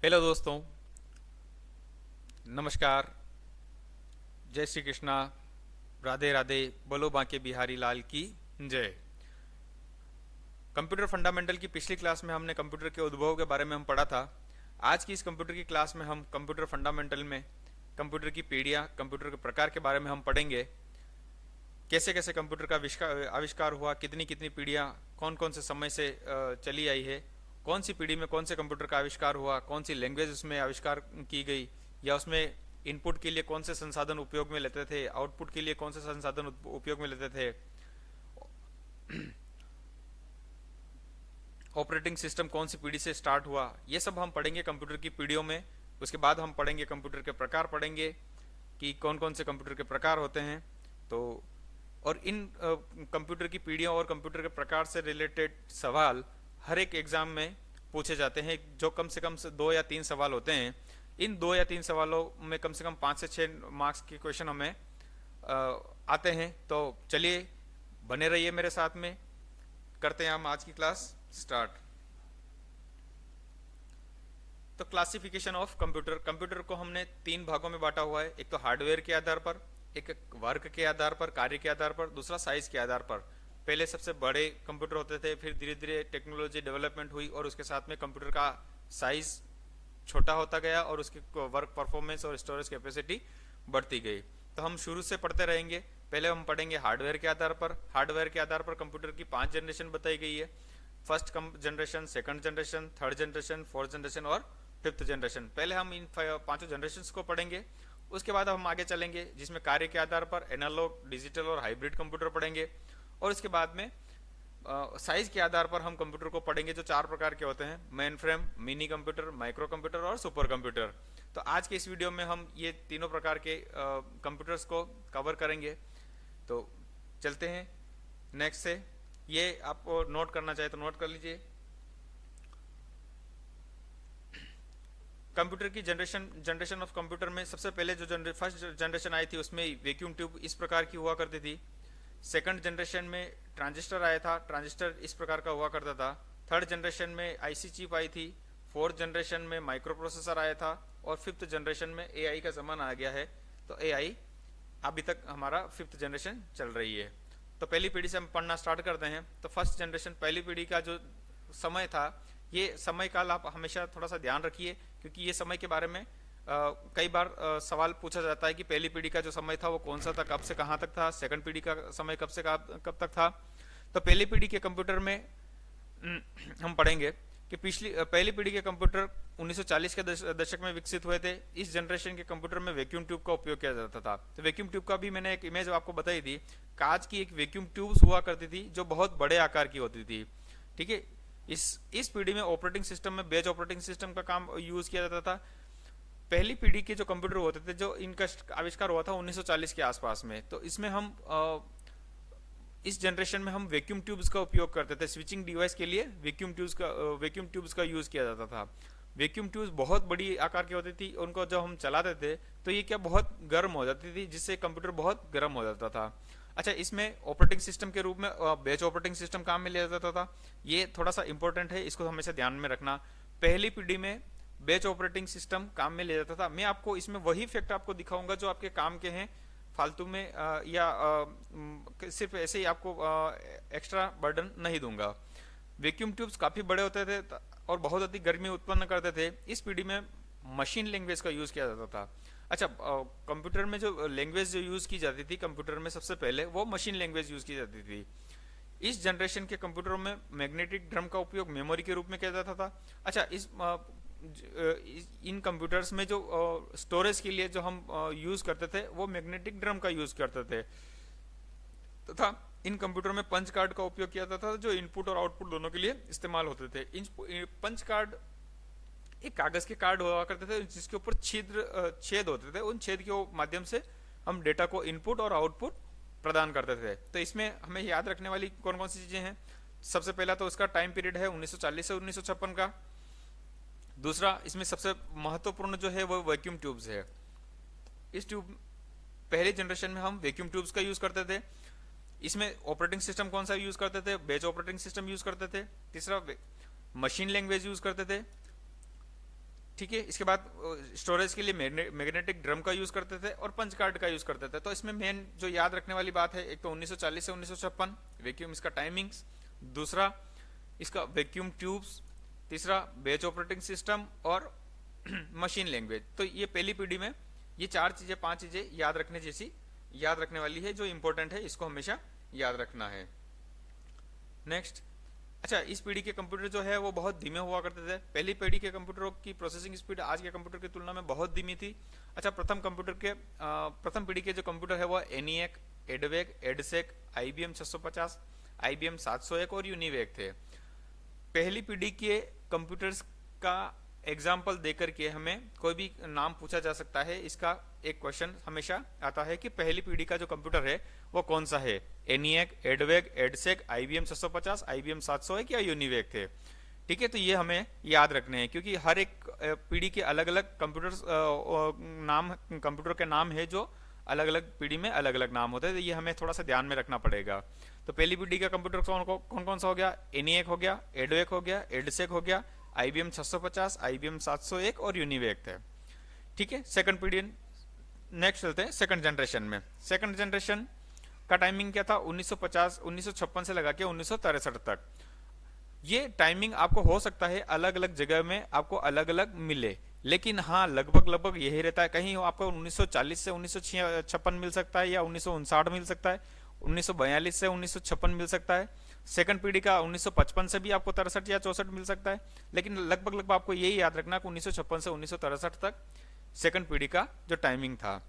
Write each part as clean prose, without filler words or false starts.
Hello दोस्तों, नमस्कार। जय श्री कृष्णा। राधे राधे। बोलो बांके बिहारी लाल की जय। कंप्यूटर फंडामेंटल की पिछली क्लास में हमने कंप्यूटर के उद्भव के बारे में हम पढ़ा था। आज की इस कंप्यूटर की क्लास में हम कंप्यूटर फंडामेंटल में कंप्यूटर की पीढ़ियाँ, कंप्यूटर के प्रकार के बारे में हम पढ़ेंगे। कैसे कैसे कंप्यूटर का आविष्कार हुआ, कितनी कितनी पीढ़ियाँ कौन कौन से समय से चली आई है, कौन सी पीढ़ी में कौन से कंप्यूटर का आविष्कार हुआ, कौन सी लैंग्वेज उसमें आविष्कार की गई, या उसमें इनपुट के लिए कौन से संसाधन उपयोग में लेते थे, आउटपुट के लिए कौन से संसाधन उपयोग में लेते थे, ऑपरेटिंग सिस्टम कौन सी पीढ़ी से स्टार्ट हुआ, ये सब हम पढ़ेंगे कंप्यूटर की पीढ़ियों में। उसके बाद हम पढ़ेंगे कंप्यूटर के प्रकार, पढ़ेंगे कि कौन कौन से कंप्यूटर के प्रकार होते हैं। तो और इन कंप्यूटर की पीढ़ियों और कंप्यूटर के प्रकार से रिलेटेड सवाल हर एक एग्जाम में पूछे जाते हैं, जो कम से 2 या 3 सवाल होते हैं। इन 2 या 3 सवालों में कम से कम 5 से 6 मार्क्स के क्वेश्चन हमें आते हैं। तो चलिए बने रहिए मेरे साथ में, करते हैं हम आज की क्लास स्टार्ट। तो क्लासिफिकेशन ऑफ कंप्यूटर, कंप्यूटर को हमने 3 भागों में बांटा हुआ है। एक तो हार्डवेयर के आधार पर, एक वर्क के आधार पर, कार्य के आधार पर, दूसरा साइज के आधार पर। पहले सबसे बड़े कंप्यूटर होते थे, फिर धीरे धीरे टेक्नोलॉजी डेवलपमेंट हुई और उसके साथ में कंप्यूटर का साइज छोटा होता गया और उसकी वर्क परफॉर्मेंस और स्टोरेज कैपेसिटी बढ़ती गई। तो हम शुरू से पढ़ते रहेंगे। पहले हम पढ़ेंगे हार्डवेयर के आधार पर। हार्डवेयर के आधार पर कंप्यूटर की 5 जनरेशन बताई गई है। First generation, second generation, third generation, fourth generation और फिफ्थ जनरेशन। पहले हम इन 5 जनरेशन को पढ़ेंगे। उसके बाद हम आगे चलेंगे, जिसमें कार्य के आधार पर एनालॉग, डिजिटल और हाइब्रिड कंप्यूटर पढ़ेंगे। और इसके बाद में साइज के आधार पर हम कंप्यूटर को पढ़ेंगे, जो 4 प्रकार के होते हैं: main frame, mini computer, micro computer और सुपर कंप्यूटर। तो आज के इस वीडियो में हम ये तीनों प्रकार के कंप्यूटर्स को कवर करेंगे। तो चलते हैं नेक्स्ट से। ये आपको नोट करना चाहे तो नोट कर लीजिए। कंप्यूटर की जनरेशन ऑफ कंप्यूटर में सबसे पहले जो फर्स्ट जनरेशन आई थी, उसमें वैक्यूम ट्यूब इस प्रकार की हुआ करती थी। सेकंड जनरेशन में ट्रांजिस्टर आया था, ट्रांजिस्टर इस प्रकार का हुआ करता था। थर्ड जनरेशन में आईसी चिप आई थी। फोर्थ जनरेशन में माइक्रो प्रोसेसर आया था। और फिफ्थ जनरेशन में एआई का जमाना आ गया है। तो एआई अभी तक हमारा फिफ्थ जनरेशन चल रही है। तो पहली पीढ़ी से हम पढ़ना स्टार्ट करते हैं। तो फर्स्ट जनरेशन, पहली पीढ़ी का जो समय था, ये समय काल आप हमेशा थोड़ा सा ध्यान रखिए, क्योंकि ये समय के बारे में कई बार सवाल पूछा जाता है कि पहली पीढ़ी का जो समय था वो कौन सा था, कब से कहाँ तक था, सेकंड पीढ़ी का समय कब से कब तक था। तो पहली पीढ़ी के कंप्यूटर में हम पढ़ेंगे कि पहली पीढ़ी के कंप्यूटर 1940 के दशक में विकसित हुए थे। इस जनरेशन के कंप्यूटर में वैक्यूम ट्यूब का उपयोग किया जाता था। तो वैक्यूम ट्यूब का भी मैंने एक इमेज आपको बताई थी। कांच की एक वैक्यूम ट्यूब हुआ करती थी, जो बहुत बड़े आकार की होती थी। ठीक है। इस पीढ़ी में ऑपरेटिंग सिस्टम में बेज ऑपरेटिंग सिस्टम का काम यूज किया जाता था। पहली पीढ़ी के जो कंप्यूटर होते थे, जो इनका आविष्कार हुआ था 1940 के आसपास में, तो इसमें हम इस जनरेशन में हम वैक्यूम ट्यूब्स का उपयोग करते थे। स्विचिंग डिवाइस के लिए वैक्यूम ट्यूब्स का यूज किया जाता था। वैक्यूम ट्यूब्स बहुत बड़ी आकार की होती थी। उनको जब हम चलाते थे तो ये क्या बहुत गर्म हो जाती थी, जिससे कंप्यूटर बहुत गर्म हो जाता था। अच्छा, इसमें ऑपरेटिंग सिस्टम के रूप में बैच ऑपरेटिंग सिस्टम काम में लिया जाता था। ये थोड़ा सा इंपॉर्टेंट है, इसको हमेशा ध्यान में रखना। पहली पीढ़ी में बैच ऑपरेटिंग सिस्टम काम में लिया जाता था। मैं आपको इसमें वही फैक्ट आपको दिखाऊंगा जो आपके काम के हैं, फालतू में या सिर्फ ऐसे ही आपको एक्स्ट्रा बर्डन नहीं दूंगा। वैक्यूम ट्यूब्स काफी बड़े होते थे और बहुत अधिक गर्मी उत्पन्न करते थे। इस पीढ़ी में मशीन लैंग्वेज का यूज किया जाता था। अच्छा, कंप्यूटर में जो लैंग्वेज जो यूज की जाती थी कंप्यूटर में, सबसे पहले वो मशीन लैंग्वेज यूज की जाती थी। इस जनरेशन के कंप्यूटरों में मैग्नेटिक ड्रम का उपयोग मेमोरी के रूप में किया जाता था। अच्छा, इन कंप्यूटर्स में जो स्टोरेज के लिए जो हम यूज करते थे, वो मैग्नेटिक ड्रम का यूज करते थे। तथा इन कंप्यूटर में पंच कार्ड का उपयोग किया जाता था, जो इनपुट और आउटपुट दोनों के लिए इस्तेमाल होते थे। इन पंच कार्ड एक कागज के कार्ड हुआ करते थे, जिसके ऊपर छेद होते थे। उन छेद के माध्यम से हम डेटा को इनपुट और आउटपुट प्रदान करते थे। तो इसमें हमें याद रखने वाली कौन कौन सी चीजें हैं? सबसे पहला तो इसका टाइम पीरियड है 1940 से 1956 का। दूसरा, इसमें सबसे महत्वपूर्ण जो है वो वैक्यूम ट्यूब्स है। इस ट्यूब पहले जनरेशन में हम वैक्यूम ट्यूब्स का यूज करते थे। इसमें ऑपरेटिंग सिस्टम कौन सा यूज करते थे? बैच ऑपरेटिंग सिस्टम यूज करते थे। तीसरा, मशीन लैंग्वेज यूज करते थे। ठीक है। इसके बाद स्टोरेज के लिए मैग्नेटिक ड्रम का यूज करते थे और पंच कार्ड का यूज करते थे। तो इसमें मेन जो याद रखने वाली बात है, एक तो 1940 से 1956 वैक्यूम, इसका टाइमिंग्स, दूसरा इसका वैक्यूम ट्यूब्स, तीसरा बैच ऑपरेटिंग सिस्टम और मशीन लैंग्वेज। तो ये पहली पीढ़ी में ये चार चीजें, पांच चीजें याद रखने जैसी, याद रखने वाली है, जो इंपॉर्टेंट है, इसको हमेशा याद रखना है। नेक्स्ट, अच्छा, इस पीढ़ी के कंप्यूटर जो है वो बहुत धीमे हुआ करते थे। पहली पीढ़ी के कंप्यूटरों की प्रोसेसिंग स्पीड आज के कंप्यूटर की तुलना में बहुत धीमी थी। अच्छा, प्रथम पीढ़ी के जो कंप्यूटर है वो एनिएक, एडवेक, एडसेक, IBM 650, IBM 701 और यूनिवेक थे। पहली पीढ़ी के कंप्यूटर्स का एग्जाम्पल देकर के हमें कोई भी नाम पूछा जा सकता है। इसका एक क्वेश्चन हमेशा आता है कि पहली पीढ़ी का जो कंप्यूटर है वो कौन सा है, एनिएक, एडवेक, एडसेक, IBM 650, IBM 701 या यूनिवेक थे। ठीक है, तो ये हमें याद रखने हैं, क्योंकि हर एक पीढ़ी के अलग अलग कंप्यूटर के नाम है, जो अलग अलग पीढ़ी में अलग अलग नाम होते हैं। तो ये हमें थोड़ा सा ध्यान में रखना पड़ेगा। तो पहली पीढ़ी का कंप्यूटर कौन कौन सा हो गया, एनिएक हो गया, एडवेक हो गया, एडसेक हो गया, IBM 650, IBM 701 और यूनिवेक थे। ठीक है, सेकंड पीढ़ी, नेक्स्ट चलते हैं सेकंड जनरेशन में। सेकंड जनरेशन का टाइमिंग क्या था, 1956 से लगा के 1963 तक। ये टाइमिंग आपको हो सकता है अलग अलग जगह में आपको अलग अलग मिले, लेकिन हाँ लगभग यही रहता है। कहीं आपको 1940 से 1956 मिल सकता है, या 1959 मिल सकता है, 1942 से 1956 मिल सकता है। सेकंड पीढ़ी का 1955 से भी आपको 63 या 64 मिल सकता है, लेकिन लगभग आपको यही याद रखना कि 1956 से 1963 तक सेकंड पीढ़ी का जो टाइमिंग था।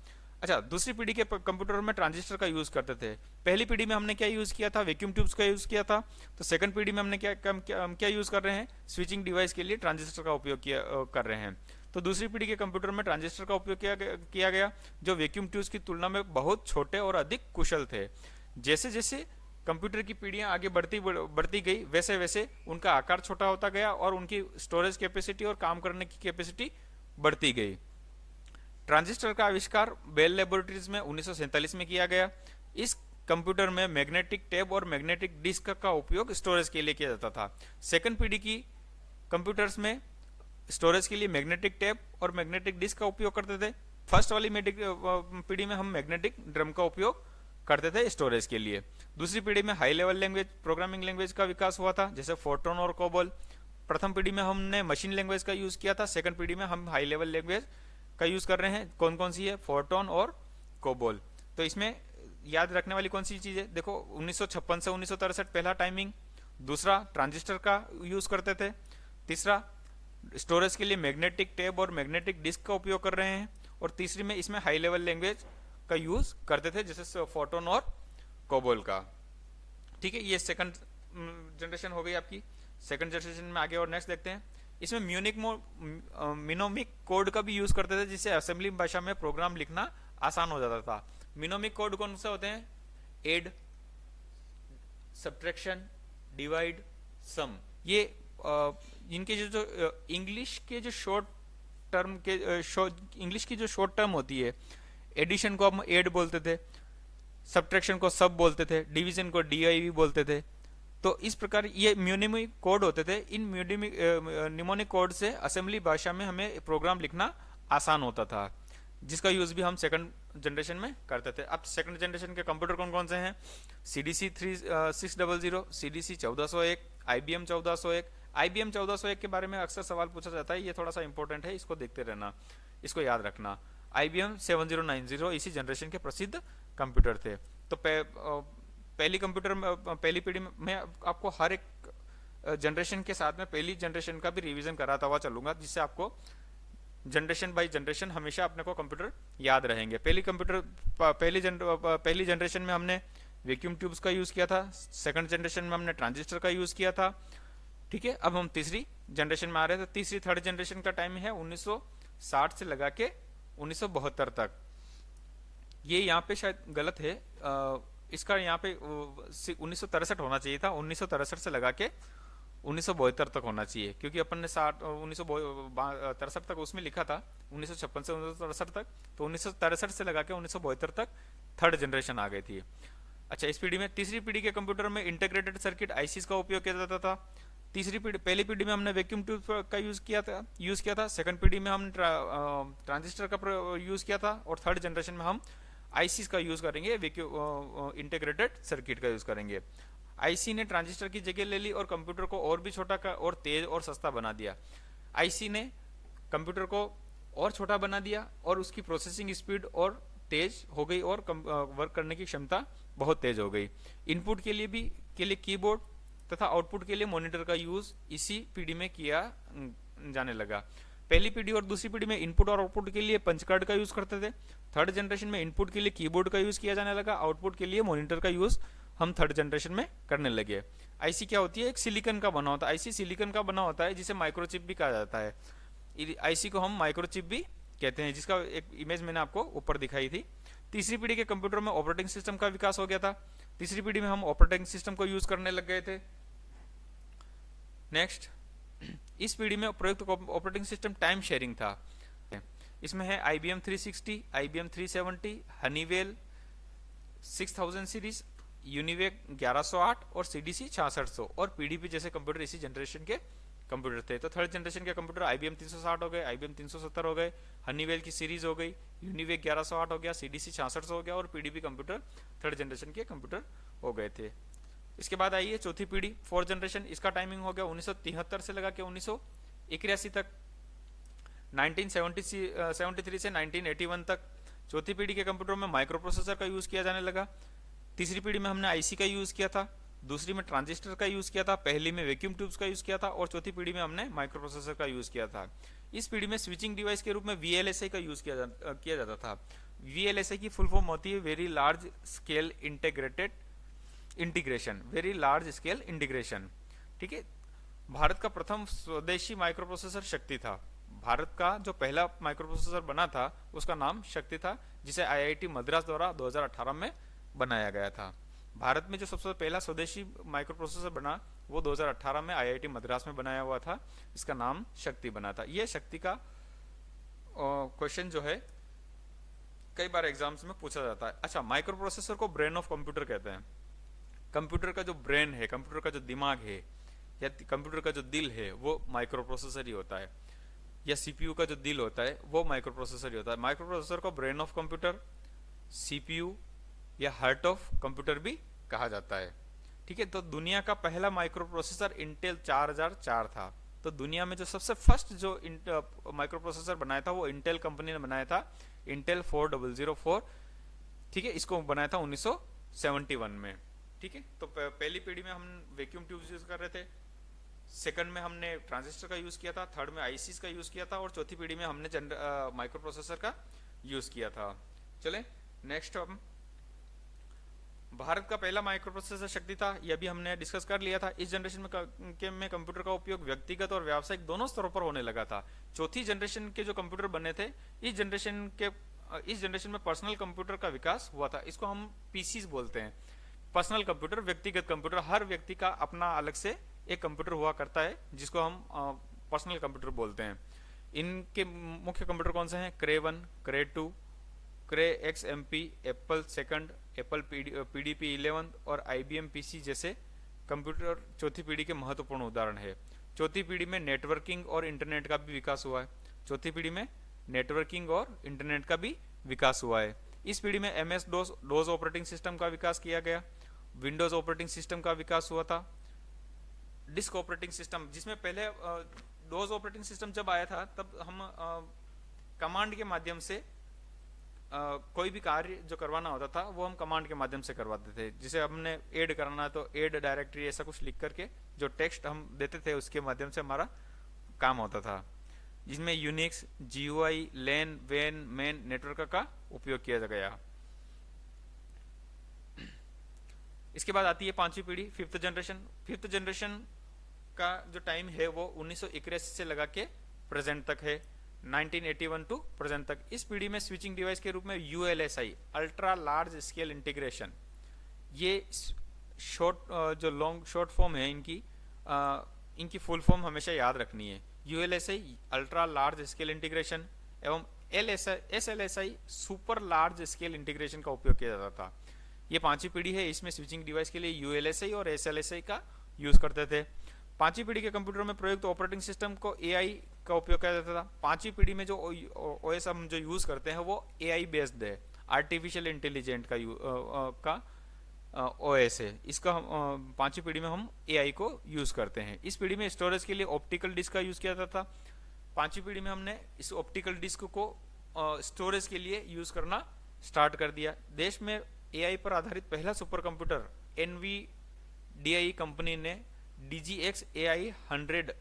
अच्छा, दूसरी पीढ़ी के कंप्यूटर में ट्रांजिस्टर का यूज करते थे। पहली पीढ़ी में हमने क्या यूज किया था, वैक्यूम ट्यूब्स का यूज किया था। तो सेकंड पीढ़ी में हमने क्या यूज कर रहे हैं, स्विचिंग डिवाइस के लिए ट्रांजिस्टर का उपयोग कर रहे हैं। तो दूसरी पीढ़ी के कंप्यूटर में ट्रांजिस्टर का उपयोग किया गया, जो वैक्यूम ट्यूब्स की तुलना में बहुत छोटे और अधिक कुशल थे। जैसे जैसे कंप्यूटर की पीढ़ियां आगे बढ़ती गई, वैसे वैसे उनका आकार छोटा होता गया और उनकी स्टोरेज कैपेसिटी और काम करने की कैपेसिटी बढ़ती गई। ट्रांजिस्टर का आविष्कार बेल लेबोरेटरीज में 1947 में किया गया। इस कंप्यूटर में मैग्नेटिक टेप और मैग्नेटिक डिस्क का उपयोग स्टोरेज के लिए किया जाता था। सेकंड पीढ़ी की कंप्यूटर्स में स्टोरेज के लिए मैग्नेटिक टेप और मैग्नेटिक डिस्क का उपयोग करते थे। फर्स्ट वाली पीढ़ी में हम मैग्नेटिक ड्रम का उपयोग करते थे स्टोरेज के लिए। दूसरी पीढ़ी में high level language, programming language का विकास हुआ था, जैसे फोर्ट्रॉन और कोबोल। प्रथम पीढ़ी में हमने मशीन लैंग्वेज का यूज किया था। सेकंड पीढ़ी में हम हाई लेवल लैंग्वेज का यूज कर रहे हैं। कौन कौन सी है, फोर्ट्रॉन और कोबोल। तो इसमें याद रखने वाली कौन सी चीज है, देखो 1956 से 1963 पहला टाइमिंग, दूसरा ट्रांजिस्टर का यूज करते थे, तीसरा स्टोरेज के लिए मैग्नेटिक टेप और मैग्नेटिक डिस्क का उपयोग कर रहे हैं, और तीसरी में इसमें हाई लेवल लैंग्वेज का यूज करते थे, जैसे फोर्ट्रॉन और कोबोल का। ठीक है, ये सेकंड जनरेशन हो गई आपकी। सेकंड जनरेशन में आगे और नेक्स्ट देखते हैं। इसमें मिनोमिक कोड का भी यूज करते थे, जिससे असेंबली भाषा में प्रोग्राम लिखना आसान हो जाता था। मिनोमिक कोड कौन से होते हैं, एड, सब्ट्रैक्शन, डिवाइड, सम। ये इनके जो इंग्लिश के जो शॉर्ट टर्म के इंग्लिश की जो शॉर्ट टर्म होती है, एडिशन को हम एड बोलते थे, सब्ट्रैक्शन को सब बोलते थे, डिवीजन को DIV बोलते थे। तो इस प्रकार ये म्यूनिमिक कोड होते थे। इन निमोनिक कोड से असेंबली भाषा में हमें प्रोग्राम लिखना आसान होता था, जिसका यूज भी हम सेकंड जनरेशन में करते थे। अब सेकंड जनरेशन के कंप्यूटर कौन कौन से हैं, CDC 600, CDC 1401, IBM 1401। IBM 1401 के बारे में अक्सर सवाल पूछा जाता है, ये थोड़ा सा इंपॉर्टेंट है, इसको देखते रहना, इसको याद रखना। IBM 7090 इसी जनरेशन के प्रसिद्ध कंप्यूटर थे। तो पहली पीढ़ी में आपको हर एक जनरेशन के साथ में पहली जनरेशन का भी रिवीजन कराता हुआ चलूंगा, जिससे आपको जनरेशन बाय जनरेशन हमेशा अपने को कंप्यूटर याद रहेंगे। पहली जनरेशन में हमने वैक्यूम ट्यूब्स का यूज किया था। सेकंड जनरेशन में हमने ट्रांजिस्टर का यूज किया था। ठीक है, अब हम तीसरी जनरेशन में आ रहे हैं। तो तीसरी थर्ड जनरेशन का टाइम है 1960 से लगा के 1972 तक। ये यहाँ पे शायद गलत है, इसका यहाँ पे 1963 होना चाहिए था, 1963 से लगा के 1972 तक होना चाहिए, क्योंकि अपन ने 1963 तक उसमें लिखा था 1956 से 1963 तक, तो 1963 से लगा के 1972 तक थर्ड जनरेशन आ गई थी। अच्छा, इस पीढ़ी में तीसरी पीढ़ी के कंप्यूटर में इंटीग्रेटेड सर्किट ICs का उपयोग किया जाता था। तीसरी पीढ़ी, पहली पीढ़ी में हमने वैक्यूम ट्यूब का यूज किया था। सेकंड पीढ़ी में हमने ट्रांजिस्टर का यूज किया था, और थर्ड जनरेशन में हम आईसी का यूज करेंगे, वैक्यूम इंटीग्रेटेड सर्किट का यूज करेंगे। आईसी ने ट्रांजिस्टर की जगह ले ली और कंप्यूटर को और भी छोटा और तेज और सस्ता बना दिया। आईसी ने कंप्यूटर को और छोटा बना दिया और उसकी प्रोसेसिंग स्पीड और तेज हो गई और वर्क करने की क्षमता बहुत तेज हो गई। इनपुट के लिए कीबोर्ड तथा आउटपुट के लिए मॉनिटर का यूज इसी पीढ़ी में किया जाने लगा। पहली पीढ़ी और दूसरी पीढ़ी में इनपुट और आउटपुट के लिए पंच कार्ड का यूज करते थे। थर्ड जनरेशन में इनपुट के लिए कीबोर्ड का यूज किया जाने लगा, आउटपुट के लिए मॉनिटर का यूज हम थर्ड जनरेशन में करने लगे। आईसी क्या होती है? एक सिलिकॉन का बना होता है। आईसी सिलिकॉन का बना होता है जिसे माइक्रोचिप भी कहा जाता है। आईसी को हम माइक्रोचिप भी कहते हैं, जिसका एक इमेज मैंने आपको ऊपर दिखाई थी। तीसरी पीढ़ी के कंप्यूटर में ऑपरेटिंग सिस्टम का विकास हो गया था। तीसरी पीढ़ी में हम ऑपरेटिंग सिस्टम को यूज करने लग गए थे। नेक्स्ट, इस पीढ़ी में प्रयुक्त ऑपरेटिंग सिस्टम टाइम शेयरिंग था। इसमें है IBM 360, IBM 370, Honeywell 6000 series, UNIVAC 1108 और CDC 6600 और PDP जैसे कंप्यूटर इसी जनरेशन के कंप्यूटर थे। तो थर्ड जनरेशन के कंप्यूटर IBM 360 हो गए, IBM 370 हो गए, हनीवेल की सीरीज हो गई, यूनिवेक 1108 हो गया, CDC 6600 हो गया और PDP कंप्यूटर थर्ड जनरेशन के कंप्यूटर हो गए थे। इसके बाद आई है चौथी पीढ़ी, फोर्थ जनरेशन। इसका टाइमिंग हो गया 1973 से लगा के 1981 तक, 1973 से 1981 तक। चौथी पीढ़ी के कंप्यूटर में माइक्रो प्रोसेसर का यूज किया जाने लगा। तीसरी पीढ़ी में हमने आईसी का यूज किया था, दूसरी में ट्रांजिस्टर का यूज किया था, पहली में वैक्यूम ट्यूब्स का यूज किया था और चौथी पीढ़ी में हमने माइक्रो प्रोसेसर का यूज किया था। इस पीढ़ी में स्विचिंग डिवाइस के रूप में VLSI का यूज किया जाता था। VLSI की फुल फॉर्म होती है very large scale integration, very large scale integration. ठीक है। भारत का प्रथम स्वदेशी माइक्रो प्रोसेसर शक्ति था। भारत का जो पहला माइक्रो प्रोसेसर बना था उसका नाम शक्ति था, जिसे IIT मद्रास द्वारा 2018 में बनाया गया था। भारत में जो सबसे पहला स्वदेशी माइक्रो प्रोसेसर बना वो 2018 में IIT मद्रास में बनाया हुआ था। इसका नाम शक्ति बना था। ये शक्ति का क्वेश्चन जो है कई बार एग्जाम्स में पूछा जाता है। अच्छा, माइक्रो प्रोसेसर को ब्रेन ऑफ कंप्यूटर कहते हैं। कंप्यूटर का जो ब्रेन है, कंप्यूटर का जो दिमाग है या कंप्यूटर का जो दिल है वो माइक्रो प्रोसेसर ही होता है, या CPU का जो दिल होता है वो माइक्रो प्रोसेसर ही होता है। माइक्रो प्रोसेसर को ब्रेन ऑफ कंप्यूटर, CPU या हार्ट ऑफ कंप्यूटर भी कहा जाता है। ठीक है। तो दुनिया का पहला माइक्रो प्रोसेसर इंटेल 4004 था। तो दुनिया में जो सबसे फर्स्ट जो माइक्रो प्रोसेसर बनाया था वो इंटेल कंपनी ने बनाया था, इंटेल 4004। ठीक है। इसको बनाया था 1971 में। ठीक है। तो पहली पीढ़ी में हम वैक्यूम ट्यूब्स यूज कर रहे थे, सेकंड में हमने ट्रांजिस्टर का यूज किया था, थर्ड में आईसीज का यूज किया था और चौथी पीढ़ी में हमने माइक्रो प्रोसेसर का यूज किया था। चले नेक्स्ट, हम भारत का पहला माइक्रो प्रोसेसर शक्ति था, यह भी हमने डिस्कस कर लिया था। इस जनरेशन में कंप्यूटर का उपयोग व्यक्तिगत और व्यावसायिक दोनों स्तरों पर होने लगा था। चौथी जनरेशन के जो कंप्यूटर बने थे, इस जनरेशन में पर्सनल कंप्यूटर का विकास हुआ था। इसको हम पीसीज बोलते हैं। पर्सनल कंप्यूटर, व्यक्तिगत कंप्यूटर, हर व्यक्ति का अपना अलग से एक कंप्यूटर हुआ करता है जिसको हम पर्सनल कंप्यूटर बोलते हैं। इनके मुख्य कंप्यूटर कौन से हैं? क्रे 1, क्रे 2, क्रे XMP, Apple second, Apple PDP 11 और IBM PC जैसे कंप्यूटर चौथी पीढ़ी के महत्वपूर्ण उदाहरण है। चौथी पीढ़ी में नेटवर्किंग और इंटरनेट का भी विकास हुआ है। चौथी पीढ़ी में नेटवर्किंग और इंटरनेट का भी विकास हुआ है। इस पीढ़ी में MS-DOS ऑपरेटिंग सिस्टम का विकास किया गया, विंडोज ऑपरेटिंग सिस्टम का विकास हुआ था, डिस्क ऑपरेटिंग सिस्टम, जिसमें पहले डोज ऑपरेटिंग सिस्टम जब आया था तब हम कमांड के माध्यम से कोई भी कार्य जो करवाना होता था वो हम कमांड के माध्यम से करवाते थे। जिसे हमने ऐड करना तो ऐड डायरेक्टरी ऐसा कुछ लिख करके जो टेक्स्ट हम देते थे उसके माध्यम से हमारा काम होता था, जिसमें Unix, GUI, LAN, WAN, main network का उपयोग किया गया। इसके बाद आती है पांचवी पीढ़ी, फिफ्थ जनरेशन। फिफ्थ जनरेशन का जो टाइम है वो 1981 से लगा के प्रेजेंट तक है, 1981 टू प्रेजेंट तक। इस पीढ़ी में स्विचिंग डिवाइस के रूप में ULSI, ultra large scale integration, ये शॉर्ट फॉर्म है इनकी फुल फॉर्म हमेशा याद रखनी है। ULSI ultra large scale integration एवं SLSI super large scale integration का उपयोग किया जाता था। ये पांचवी पीढ़ी है। इसमें स्विचिंग डिवाइस के लिए ULSI और SLSI का यूज करते थे। पांचवी पीढ़ी के कंप्यूटर में प्रयुक्त ऑपरेटिंग सिस्टम को एआई का उपयोग किया जाता था। पांचवी पीढ़ी में जो ओएस हम जो यूज करते हैं वो एआई बेस्ड है, आर्टिफिशियल इंटेलिजेंट का ओएस है। इसका पांचवी पीढ़ी में हम एआई को यूज करते हैं। इस पीढ़ी में स्टोरेज के लिए ऑप्टिकल डिस्क का यूज किया जाता था। पांचवी पीढ़ी में हमने इस ऑप्टिकल डिस्क को स्टोरेज के लिए यूज करना स्टार्ट कर दिया। देश में एआई पर आधारित पहला सुपर कंप्यूटर एनवीडीआई कंपनी ने DGX AI 100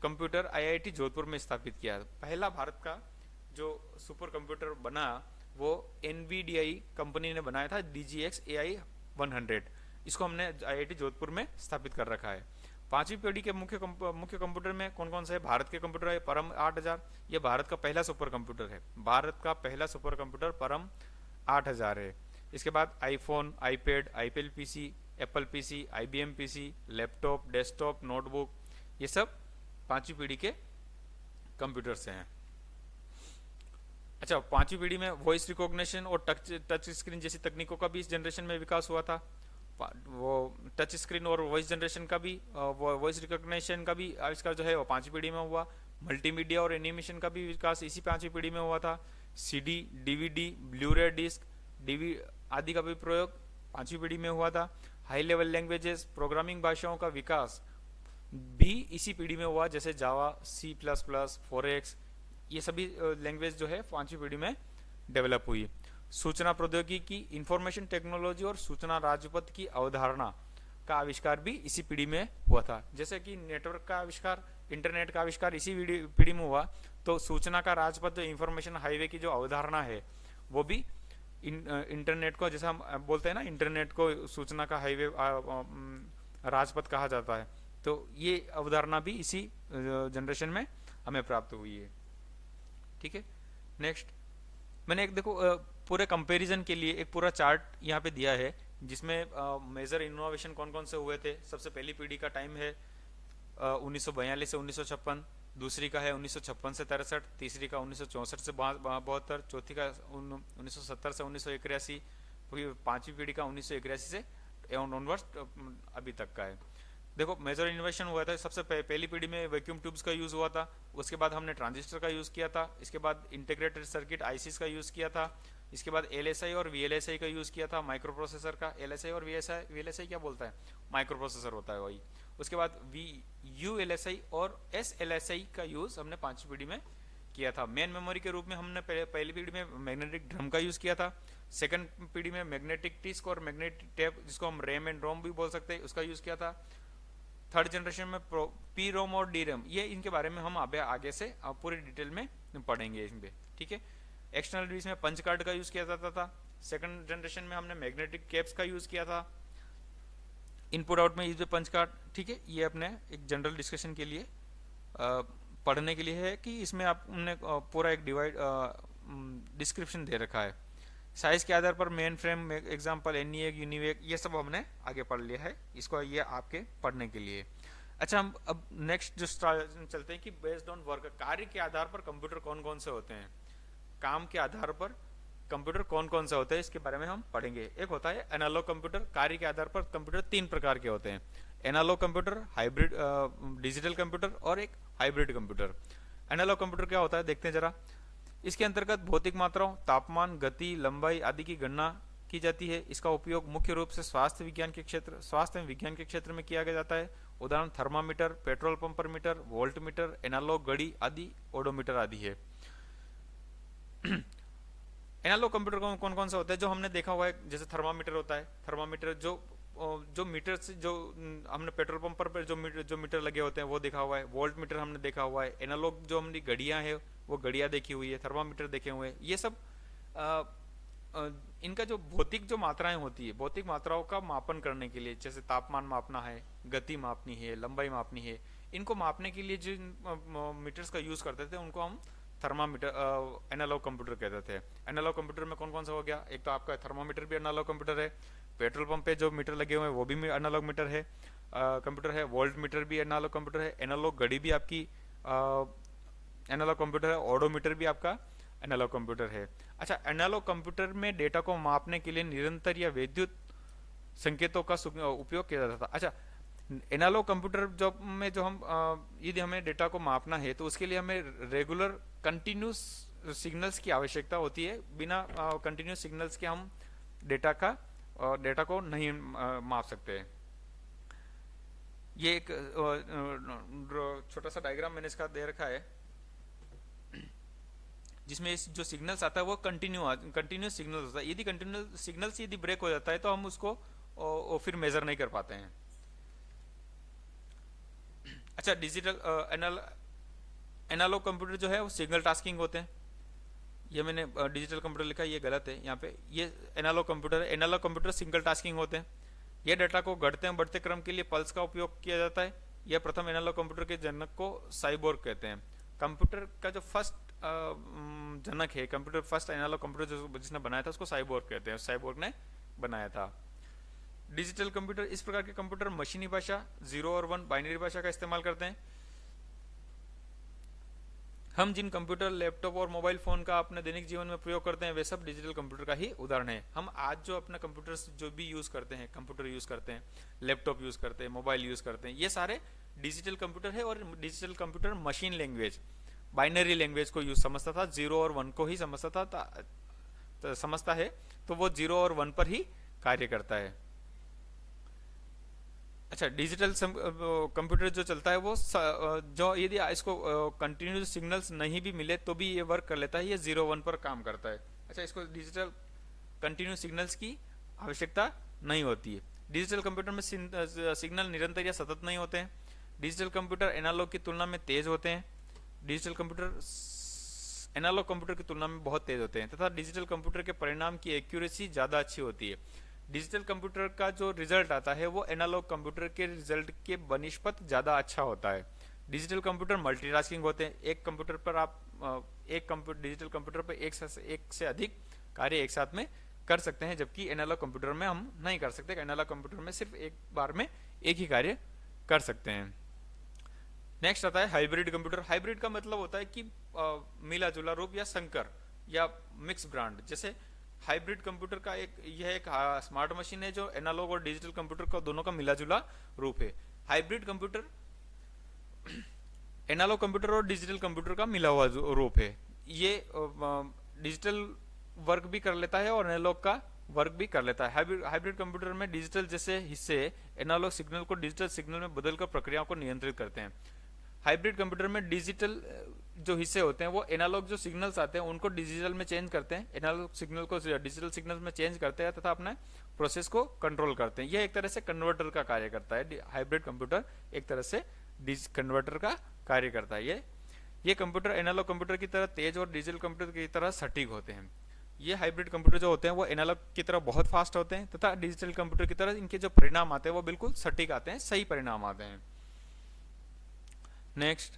computer IIT Jodhpur में स्थापित किया। पहला भारत का जो सुपर कंप्यूटर बना वो NVDI कंपनी ने बनाया था, DGX AI 100। इसको हमने IIT जोधपुर में स्थापित कर रखा है। पांचवी पीढ़ी के मुख्य कंप्यूटर में कौन कौन से है? भारत के कंप्यूटर है परम 8000, ये भारत का पहला सुपर कंप्यूटर है। भारत का पहला सुपर कंप्यूटर परम 8000 है। इसके बाद iPhone, iPad, IPL PC, Apple PC, IBM PC, laptop, desktop, notebook, ये सब पांचवी पीढ़ी के कंप्यूटर से हैं। अच्छा, पांचवी पीढ़ी में वॉइस रिकॉग्निशन और टच स्क्रीन जैसी तकनीकों का भी इस जनरेशन में विकास हुआ था। वो टच स्क्रीन और वॉइस जनरेशन का भी, वॉइस रिकॉग्निशन का भी आविष्कार जो है वो पांचवी पीढ़ी में हुआ। मल्टीमीडिया और एनिमेशन का भी विकास इसी पांचवी पीढ़ी में हुआ था। CD, DVD, Blu-ray disc, DV आदि का भी प्रयोग पांचवी पीढ़ी में हुआ था। हाई लेवल लैंग्वेजेस, प्रोग्रामिंग भाषाओं का विकास भी इसी पीढ़ी में हुआ, जैसे जावा, C++, फोरेक्स, ये सभी लैंग्वेज जो है पांचवी पीढ़ी में डेवलप हुई। सूचना प्रौद्योगिकी, इंफॉर्मेशन टेक्नोलॉजी और सूचना राजपथ की अवधारणा का आविष्कार भी इसी पीढ़ी में हुआ था। जैसे कि नेटवर्क का आविष्कार, इंटरनेट का आविष्कार इसी पीढ़ी में हुआ, तो सूचना का राजपथ, जो इंफॉर्मेशन हाईवे की जो अवधारणा है वो भी इंटरनेट को, जैसे हम बोलते हैं ना, इंटरनेट को सूचना का हाईवे राजपथ कहा जाता है, तो ये अवधारणा भी इसी जनरेशन में हमें प्राप्त हुई है। ठीक है, नेक्स्ट मैंने एक देखो पूरे कंपैरिजन के लिए एक पूरा चार्ट यहाँ पे दिया है, जिसमें मेजर इनोवेशन कौन कौन से हुए थे। सबसे पहली पीढ़ी का टाइम है 1942 से 1956, दूसरी का है 1956 से 63, तीसरी का 1964 से 72, चौथी का 1970 से 1981, पांचवी पीढ़ी का 1981 से ऑनवर्ड्स अभी तक का है। देखो मेजर इनोवेशन हुआ था, सबसे पहली पीढ़ी में वैक्यूम ट्यूब्स का यूज हुआ था, उसके बाद हमने ट्रांजिस्टर का यूज किया था, इसके बाद इंटीग्रेटेड सर्किट ICs का यूज किया था, इसके बाद LSI और VLSI का यूज किया था, माइक्रो प्रोसेसर का। LSI और VLSI क्या बोलता है? माइक्रो प्रोसेसर होता है वही। उसके बाद ULSI और SLSI का यूज हमने पांचवी पीढ़ी में किया था। मेन मेमोरी के रूप में हमने पहली पीढ़ी में मैग्नेटिक ड्रम का यूज किया था। सेकंड पीढ़ी में मैग्नेटिक डिस्क और मैग्नेटिक टेप, जिसको हम रैम एंड रोम भी बोल सकते हैं, उसका यूज किया था। थर्ड जनरेशन में PROM और DRAM, ये इनके बारे में हम आगे से पूरी डिटेल में पढ़ेंगे इसमें। ठीक है, एक्सटर्नल डिस्क में पंच कार्ड का यूज किया जाता था। सेकंड जनरेशन में हमने मैग्नेटिक कैप्स का यूज किया था। इनपुट आउट में यूज पंच कार्ड। ठीक है, ये अपने एक जनरल डिस्कशन के लिए पढ़ने के लिए है कि इसमें आपने पूरा एक डिस्क्रिप्शन दे रखा है। साइज के आधार पर main frame example, NEA, UNIVAC, ये सब हमने आगे पढ़ लिया है, इसको ये आपके पढ़ने के लिए। अच्छा, हम अब नेक्स्ट जो चलते हैं कि बेस्ड ऑन वर्क, कार्य के आधार पर कंप्यूटर कौन कौन से होते हैं, काम के आधार पर कंप्यूटर कौन कौन से होते हैं, इसके बारे में हम पढ़ेंगे। एक होता है एनालॉग कंप्यूटर। कार्य के आधार पर कंप्यूटर 3 प्रकार के होते हैं, analog computer, hybrid digital computer और एक हाइब्रिड कंप्यूटर। एनालॉग कंप्यूटर क्या होता है देखते हैं जरा। इसके अंतर्गत भौतिक मात्राओं, तापमान, गति, लंबाई आदि की गणना की जाती है। इसका उपयोग मुख्य रूप से स्वास्थ्य विज्ञान के क्षेत्र में किया जाता है। उदाहरण थर्मामीटर, पेट्रोल पंप पर मीटर, वोल्ट मीटर, एनालॉग घड़ी आदि, ओडोमीटर आदि है। एनालॉग कंप्यूटर कौन कौन सा होता है जो हमने देखा हुआ है, जैसे थर्मामीटर होता है। थर्मामीटर जो मीटर से, जो हमने पेट्रोल पंप पर जो मीटर लगे होते हैं वो देखा हुआ है। वोल्ट मीटर हमने देखा हुआ है। एनालॉग जो हमारी घड़ियां हैं वो घड़ियां देखी हुई है। थर्मामीटर देखे हुए हैं। ये सब इनका जो भौतिक जो मात्राएं होती है, भौतिक मात्राओं का मापन करने के लिए, जैसे तापमान मापना है, गति मापनी है, लंबाई मापनी है, इनको मापने के लिए जिन मीटर्स का यूज करते थे उनको हम थर्मामीटर एनालॉग कंप्यूटर कहते थे। एनालॉग कंप्यूटर में कौन कौन सा हो गया, एक तो आपका थर्मामीटर भी एनालॉग कंप्यूटर है, पेट्रोल पंप पे जो मीटर लगे हुए हैं वो भी एनालॉग मीटर है, कंप्यूटर है, वोल्ट मीटर भी एनालॉग कंप्यूटर है, एनालॉग घड़ी भी आपकी एनालॉग कंप्यूटर है, ओडोमीटर भी आपका एनालॉग कंप्यूटर है। अच्छा, एनालॉग कंप्यूटर में डेटा को मापने के लिए निरंतर या विद्युत संकेतों का उपयोग किया जाता था। अच्छा, एनालॉग कंप्यूटर जॉब में जो हम यदि हमें डेटा को मापना है तो उसके लिए हमें रेगुलर कंटिन्यूस सिग्नल्स की आवश्यकता होती है। बिना कंटिन्यूस सिग्नल्स के हम डेटा को नहीं माप सकते। ये एक छोटा सा डायग्राम मैंने इसका दे रखा है, जिसमें जो सिग्नल्स आता है वो कंटिन्यूस सिग्नल होता है। यदि कंटिन्यूस सिग्नल्स यदि ब्रेक हो जाता है तो हम उसको फिर मेजर नहीं कर पाते हैं। अच्छा, डिजिटल एनालॉग कंप्यूटर जो है वो सिग्नल टास्किंग होते हैं। ये मैंने डिजिटल कंप्यूटर लिखा है, ये गलत है। यहाँ पे ये एनालॉग कंप्यूटर है। एनालॉग कंप्यूटर सिंगल टास्किंग होते हैं। ये डाटा को घटते हैं बढ़ते क्रम के लिए पल्स का उपयोग किया जाता है। यह प्रथम एनालॉग कंप्यूटर के जनक को साइबोर्ग कहते हैं। कंप्यूटर का जो फर्स्ट जनक है, कंप्यूटर फर्स्ट एनालॉग कंप्यूटर जिसने बनाया था उसको साइबोर्ग कहते हैं। साइबोर्ग ने बनाया था। डिजिटल कंप्यूटर, इस प्रकार के कंप्यूटर मशीनी भाषा 0 और 1 बाइनरी भाषा का इस्तेमाल करते हैं। हम जिन कंप्यूटर, लैपटॉप और मोबाइल फोन का अपने दैनिक जीवन में प्रयोग करते हैं वे सब डिजिटल कंप्यूटर का ही उदाहरण है। हम आज जो अपना कंप्यूटर जो भी यूज करते हैं, कंप्यूटर यूज करते हैं, लैपटॉप यूज करते हैं, मोबाइल यूज करते हैं, ये सारे डिजिटल कंप्यूटर है। और digital computer machine language, binary language को यूज समझता था, 0 और 1 को ही समझता है, तो वो 0 और 1 पर ही कार्य करता है। अच्छा, डिजिटल कंप्यूटर जो चलता है वो जो यदि इसको कंटिन्यूस सिग्नल्स नहीं भी मिले तो भी ये वर्क कर लेता है। ये 0-1 पर काम करता है। अच्छा, इसको डिजिटल कंटिन्यूस सिग्नल्स की आवश्यकता नहीं होती है। डिजिटल कंप्यूटर में सिग्नल निरंतर या सतत नहीं होते हैं। डिजिटल कंप्यूटर एनालॉग की तुलना में तेज होते हैं। डिजिटल कंप्यूटर एनालॉग कंप्यूटर की तुलना में बहुत तेज होते हैं तथा डिजिटल कंप्यूटर के परिणाम की एक्यूरेसी ज्यादा अच्छी होती है। डिजिटल कंप्यूटर का जो रिजल्ट आता है वो एनालॉग कंप्यूटर के रिजल्ट के बनिस्पत ज्यादा अच्छा होता है। डिजिटल कंप्यूटर मल्टीटास्किंग होते हैं। एक कंप्यूटर पर आप डिजिटल कंप्यूटर पर एक से अधिक कार्य एक साथ में कर सकते हैं, जबकि एनालॉग कंप्यूटर में हम नहीं कर सकते। एनालॉग कंप्यूटर में सिर्फ एक बार में एक ही कार्य कर सकते हैं। नेक्स्ट आता है हाइब्रिड कंप्यूटर। हाइब्रिड का मतलब होता है कि मिला जुला रूप या संकर या मिक्स ब्रांड। जैसे हाइब्रिड कंप्यूटर का यह एक स्मार्ट मशीन है जो एनालॉग और डिजिटल कंप्यूटर का दोनों का मिला जुला रूप है। हाइब्रिड कंप्यूटर एनालॉग कंप्यूटर और डिजिटल कंप्यूटर का मिला हुआ रूप है। ये डिजिटल वर्क भी कर लेता है और एनालॉग का वर्क भी कर लेता है। हाइब्रिड कंप्यूटर में डिजिटल जैसे हिस्से एनालॉग सिग्नल को डिजिटल सिग्नल में बदलकर प्रक्रियाओं को नियंत्रित करते हैं। हाइब्रिड कंप्यूटर में डिजिटल जो हिस्से होते हैं वो एनालॉग जो सिग्नल्स आते हैं उनको डिजिटल में चेंज करते हैं, एनालॉग सिग्नल को डिजिटल सिग्नल में चेंज करते हैं तथा अपने प्रोसेस को कंट्रोल करते हैं। यह एक तरह से कन्वर्टर का कार्य करता है। हाइब्रिड कंप्यूटर एक तरह से कन्वर्टर का कार्य करता है। ये कंप्यूटर एनालॉग कंप्यूटर की तरह तेज और डिजिटल कंप्यूटर की तरह सटीक होते हैं। ये हाइब्रिड कंप्यूटर जो होते हैं वो एनालॉग की तरह बहुत फास्ट होते हैं तथा डिजिटल कंप्यूटर की तरह इनके जो परिणाम आते हैं वो बिल्कुल सटीक आते हैं, सही परिणाम आते हैं। नेक्स्ट,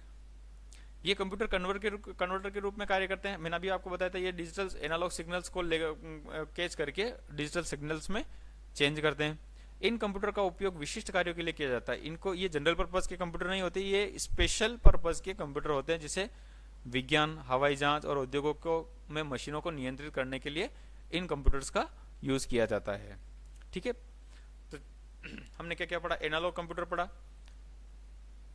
ये कंप्यूटर कन्वर्टर के रूप में कार्य करते हैं। मैंने अभी आपको बताया था ये डिजिटल एनालॉग सिग्नल्स को कैच करके डिजिटल सिग्नल्स में चेंज करते हैं। इन कंप्यूटर का उपयोग विशिष्ट कार्यों के लिए किया जाता है। इनको ये जनरल पर्पस के कंप्यूटर नहीं होते, ये स्पेशल पर्पस के कंप्यूटर होते हैं, जिसे विज्ञान, हवाई जहाज और उद्योगों को में मशीनों को नियंत्रित करने के लिए इन कंप्यूटर्स का यूज किया जाता है। ठीक है, तो हमने क्या क्या पढ़ा? एनालॉग कंप्यूटर पढ़ा,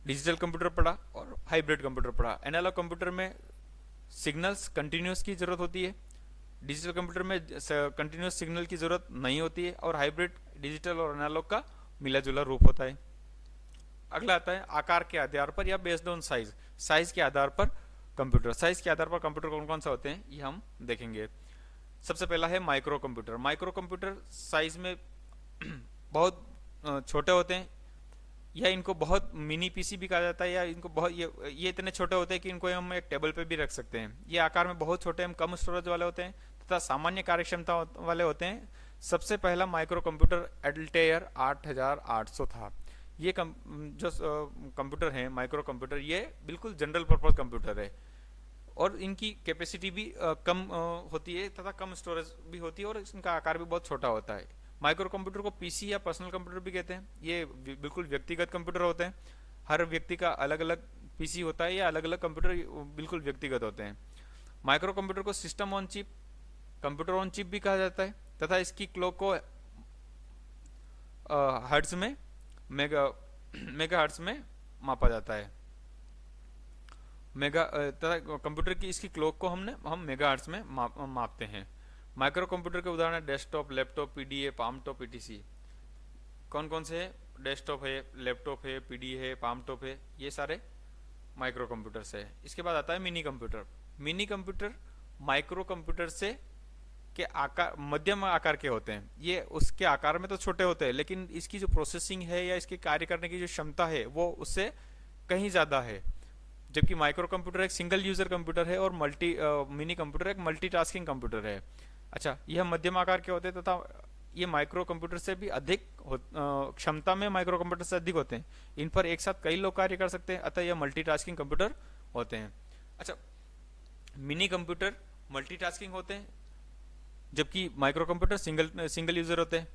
डिजिटल कंप्यूटर पढ़ा और हाइब्रिड कंप्यूटर पढ़ा। एनालॉग कंप्यूटर में सिग्नल्स कंटिन्यूस की जरूरत होती है, डिजिटल कंप्यूटर में कंटिन्यूस सिग्नल की जरूरत नहीं होती है और हाइब्रिड डिजिटल और एनालॉग का मिला जुला रूप होता है। अगला आता है आकार के आधार पर या बेस्ड ऑन साइज। साइज के आधार पर कंप्यूटर, साइज के आधार पर कंप्यूटर कौन कौन सा होते हैं ये हम देखेंगे। सबसे पहला है micro computer. Micro computer size में बहुत छोटे होते हैं या इनको बहुत मिनी पीसी भी कहा जाता है, या इनको बहुत ये इतने छोटे होते हैं कि इनको हम एक टेबल पे भी रख सकते हैं। ये आकार में बहुत छोटे, हम कम स्टोरेज वाले होते हैं तथा सामान्य कार्यक्षमता वाले होते हैं। सबसे पहला माइक्रो कंप्यूटर एल्टेयर 8800 था। ये जो कंप्यूटर है माइक्रो कंप्यूटर, ये बिल्कुल जनरल पर्पज कंप्यूटर है और इनकी कैपेसिटी भी कम होती है तथा कम स्टोरेज भी होती है और इनका आकार भी बहुत छोटा होता है। माइक्रो कंप्यूटर को पीसी या पर्सनल कंप्यूटर भी कहते हैं। ये बिल्कुल व्यक्तिगत कंप्यूटर होते हैं। हर व्यक्ति का अलग अलग पीसी होता है या अलग अलग कंप्यूटर बिल्कुल व्यक्तिगत होते हैं। माइक्रो कंप्यूटर को system on chip, computer on chip भी कहा जाता है तथा इसकी क्लॉक को हर्ट्ज में मेगाहर्ट्ज में मापा जाता है। तथा कंप्यूटर की इसकी क्लॉक को हम मेगाहर्ट्ज में मापते हैं। माइक्रो कंप्यूटर के उदाहरण है desktop, laptop, PDA, palm top, etc. कौन कौन से है? डेस्कटॉप है, लैपटॉप है, पीडीए है, पाम टॉप है, ये सारे माइक्रो कंप्यूटर्स है। इसके बाद आता है mini computer. Mini computer micro computer से के आकार, मध्यम आकार के होते हैं। ये उसके आकार में तो छोटे होते हैं, लेकिन इसकी जो प्रोसेसिंग है या इसके कार्य करने की जो क्षमता है वो उससे कहीं ज्यादा है। जबकि माइक्रो कंप्यूटर एक सिंगल यूजर कंप्यूटर है और मिनी कंप्यूटर एक मल्टीटास्किंग कंप्यूटर है। अच्छा, यह मध्यम आकार के होते हैं तथा ये माइक्रो कंप्यूटर से भी अधिक क्षमता में माइक्रो कंप्यूटर से अधिक होते हैं। इन पर एक साथ कई लोग कार्य कर सकते हैं, अतः यह मल्टीटास्किंग कंप्यूटर होते हैं। अच्छा, मिनी कंप्यूटर मल्टीटास्किंग होते हैं, जबकि माइक्रो कंप्यूटर सिंगल यूजर होते हैं।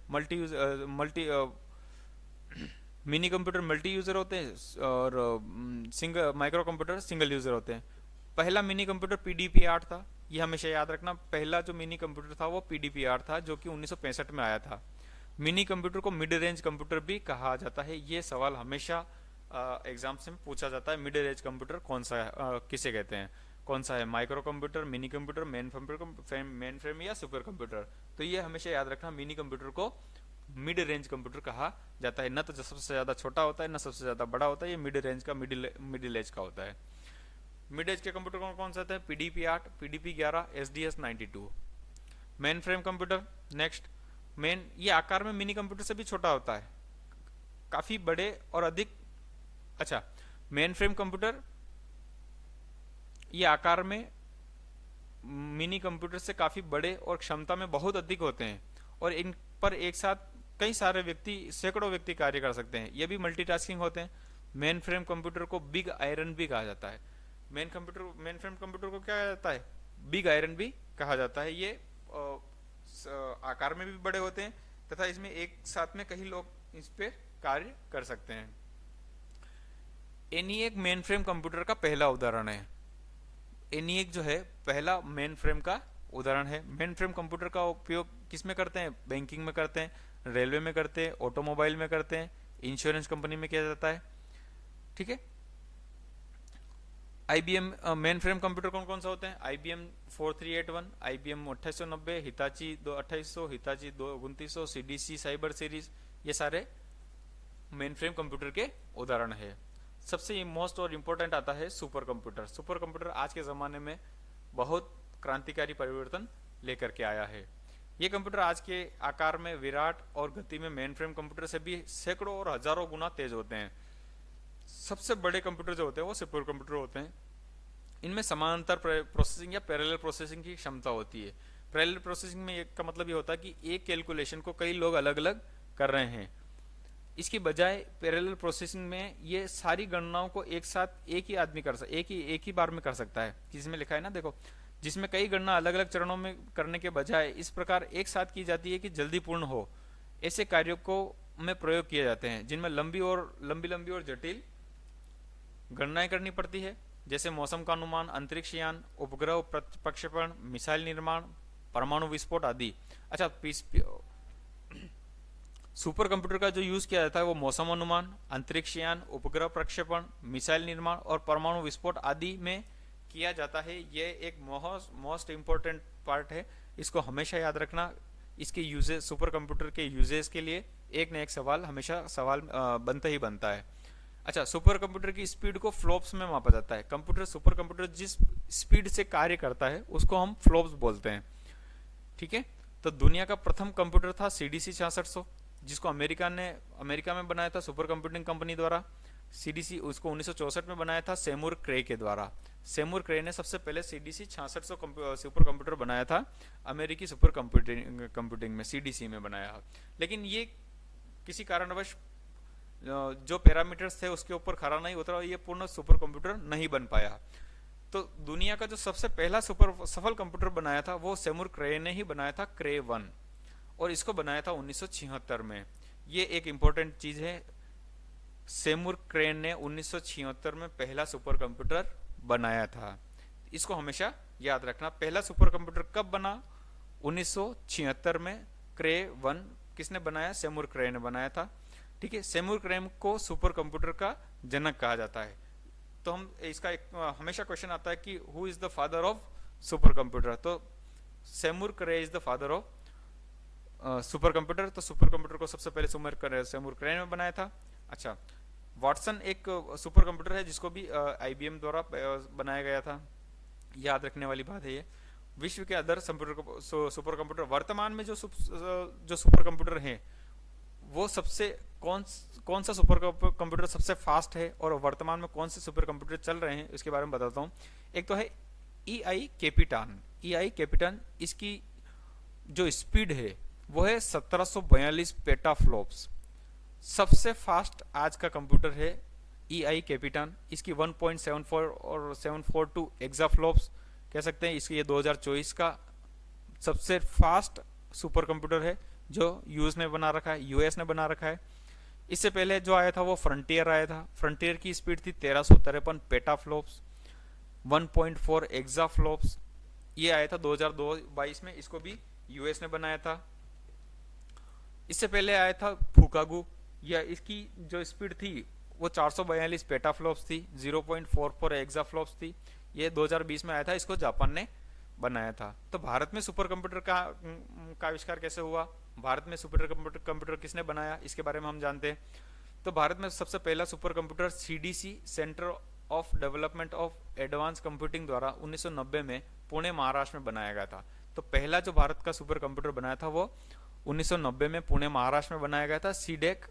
मिनी कंप्यूटर मल्टी यूजर होते हैं और माइक्रो कंप्यूटर सिंगल यूजर होते हैं। पहला मिनी कंप्यूटर PDP-8 था, ये हमेशा याद रखना। पहला जो मिनी कंप्यूटर था वो PDP-8 था, जो कि 1965 में आया था। मिनी कंप्यूटर को मिड रेंज कंप्यूटर भी कहा जाता है। ये सवाल हमेशा एग्जाम्स में पूछा जाता है, मिड रेंज कंप्यूटर कौन सा है, किसे कहते हैं, कौन सा है, micro computer, mini computer, main frame या सुपर कंप्यूटर। तो ये हमेशा याद रखना, मिनी कंप्यूटर को मिड रेंज कंप्यूटर कहा जाता है। न तो सबसे ज्यादा छोटा होता है, न सबसे ज्यादा बड़ा होता है, ये मिड रेंज का मिडिल एज का होता है। मिड एज के कंप्यूटर कौन कौन से होते हैं? PDP-8, PDP-11, SDS-92। Main frame computer next. Main ये आकार में मिनी कंप्यूटर से भी छोटा होता है, काफी बड़े और अधिक। अच्छा, मेन फ्रेम कंप्यूटर ये आकार में मिनी कंप्यूटर से काफी बड़े और क्षमता में बहुत अधिक होते हैं, और इन पर एक साथ कई सारे व्यक्ति, सैकड़ों व्यक्ति कार्य कर सकते हैं। ये भी मल्टीटास्किंग होते हैं। मेन फ्रेम कंप्यूटर को बिग आयरन भी कहा जाता है। मेन फ्रेम कंप्यूटर को क्या कहा जाता है? बिग आयरन भी कहा जाता है। ये आकार में भी बड़े होते हैं तथा इसमें एक साथ में कई लोग इस पे कार्य कर सकते हैं। ENIAC मेन फ्रेम कंप्यूटर का पहला उदाहरण है। ENIAC जो है पहला मेन फ्रेम का उदाहरण है। मेन फ्रेम कंप्यूटर का उपयोग किसमें करते हैं? बैंकिंग में करते हैं, रेलवे में करते हैं, ऑटोमोबाइल में करते हैं, इंश्योरेंस कंपनी में किया जाता है। ठीक है। IBM मेन फ्रेम कंप्यूटर कौन कौन सा होते हैं? IBM 4381, IBM 2890, Hitachi 2800, Hitachi 2900, CDC cyber series, ये सारे मेन फ्रेम कंप्यूटर के उदाहरण है। सबसे मोस्ट और इम्पोर्टेंट आता है सुपर कंप्यूटर। सुपर कंप्यूटर आज के जमाने में बहुत क्रांतिकारी परिवर्तन लेकर के आया है। ये कंप्यूटर आज के आकार में विराट और गति में मेन फ्रेम कंप्यूटर से भी सैकड़ों और हजारों गुना तेज होते हैं। सबसे बड़े कंप्यूटर जो होते हैं वो सुपर कंप्यूटर होते हैं। इनमें समानांतर प्रोसेसिंग या पैरेलल प्रोसेसिंग की क्षमता होती है। पैरेलल प्रोसेसिंग में का मतलब ये होता है कि एक कैलकुलेशन को कई लोग अलग अलग कर रहे हैं। इसकी बजाय पैरेलल प्रोसेसिंग में ये सारी गणनाओं को एक साथ एक ही आदमी एक ही बार में कर सकता है। जिसमें लिखा है ना, देखो, जिसमें कई गणना अलग अलग चरणों में करने के बजाय इस प्रकार एक साथ की जाती है कि जल्दी पूर्ण हो। ऐसे कार्यों को में प्रयोग किए जाते हैं जिनमें लंबी और जटिल गणनाएं करनी पड़ती है, जैसे मौसम का अनुमान, अंतरिक्ष यान, उपग्रह प्रक्षेपण, मिसाइल निर्माण, परमाणु विस्फोट आदि। अच्छा, सुपर कंप्यूटर का जो यूज किया जाता है वो मौसम अनुमान, अंतरिक्ष यान, उपग्रह प्रक्षेपण, मिसाइल निर्माण और परमाणु विस्फोट आदि में किया जाता है। ये एक मोस्ट इंपोर्टेंट पार्ट है, इसको हमेशा याद रखना। इसके यूजेस, सुपर कंप्यूटर के यूजेस के लिए एक न एक सवाल हमेशा बनता ही बनता है। अच्छा, सुपर कंप्यूटर की स्पीड को फ्लॉप्स में मापा जाता है। सुपर कंप्यूटर जिस स्पीड से कार्य करता है उसको हम फ्लॉप्स बोलते हैं। ठीक है। तो दुनिया का प्रथम कंप्यूटर था CDC 6600, जिसको अमेरिका में बनाया था सुपर कंप्यूटिंग कंपनी द्वारा। CDC उसको 1964 में बनाया था सेमुर क्रे के द्वारा। सेमुर क्रे ने सबसे पहले CDC 6600 सुपर कंप्यूटर बनाया था, अमेरिकी सुपर कंप्यूटिंग में CDC में बनाया। लेकिन ये किसी कारणवश जो पैरामीटर्स थे उसके ऊपर खरा नहीं उतरा, ये पूर्ण सुपर कंप्यूटर नहीं बन पाया। तो दुनिया का जो सबसे पहला सफल कंप्यूटर बनाया था वो सेमुर क्रे ने ही बनाया था, क्रे 1, और इसको बनाया था 1976 में। ये एक इंपॉर्टेंट चीज है, सेमुर क्रे ने 1976 में पहला सुपर कंप्यूटर बनाया था। इसको हमेशा याद रखना। पहला सुपर कंप्यूटर कब बना? 1976 में। क्रे 1 किसने बनाया? सेमुर क्रे ने बनाया था। ठीक है, सेमुर क्रेन को सुपर कंप्यूटर का जनक कहा जाता है। तो हम इसका एक हमेशा क्वेश्चन आता है कि who is the father of super computer, तो Seymour Cray is the father of super computer. तो सुपर कंप्यूटर को सबसे पहले सेमुर क्रे ने बनाया था। अच्छा, वाटसन एक सुपर कंप्यूटर है जिसको भी आईबीएम द्वारा बनाया गया था, याद रखने वाली बात है ये। विश्व के अदर सुपर कंप्यूटर, वर्तमान में जो सुपर कंप्यूटर हैं वो सबसे कौन सा सुपर कंप्यूटर सबसे फास्ट है और वर्तमान में कौन से सुपर कंप्यूटर चल रहे हैं इसके बारे में बताता हूँ। एक तो है EI कैपिटन, इसकी जो स्पीड है वो है 1742 पेटाफ्लॉप्स। सबसे फास्ट आज का कंप्यूटर है EI कैपिटन, इसकी 1.74 और 742 एक्साफ्लॉप्स कह सकते हैं। इसकी ये 2024 का सबसे फास्ट सुपर कंप्यूटर है जो यूएस ने बना रखा है। इससे पहले जो आया था वो फ्रंटियर आया था। फ्रंटियर की स्पीड थी 1353 पेटाफ्लॉप्स, 1.4 एक्साफ्लॉप्स। ये आया था 2022 में, इसको भी यूएस ने बनाया था। इससे पहले आया था फुकागू, या इसकी जो स्पीड थी वो 442 पेटाफ्लॉप्स थी, 0.44 एक्साफ्लॉप्स थी। ये 2020 में आया था, इसको जापान ने बनाया था। तो भारत में सुपर कंप्यूटर का आविष्कार कैसे हुआ, भारत में सुपर कंप्यूटर किसने बनाया, इसके बारे में हम जानते हैं। तो भारत में सबसे पहला super computer CDC centre of development of advance computing द्वारा 1990 में पुणे महाराष्ट्र में बनाया गया था। तो पहला जो भारत का सुपर कंप्यूटर बनाया था वो 1990 में पुणे महाराष्ट्र में बनाया गया था, सीडेक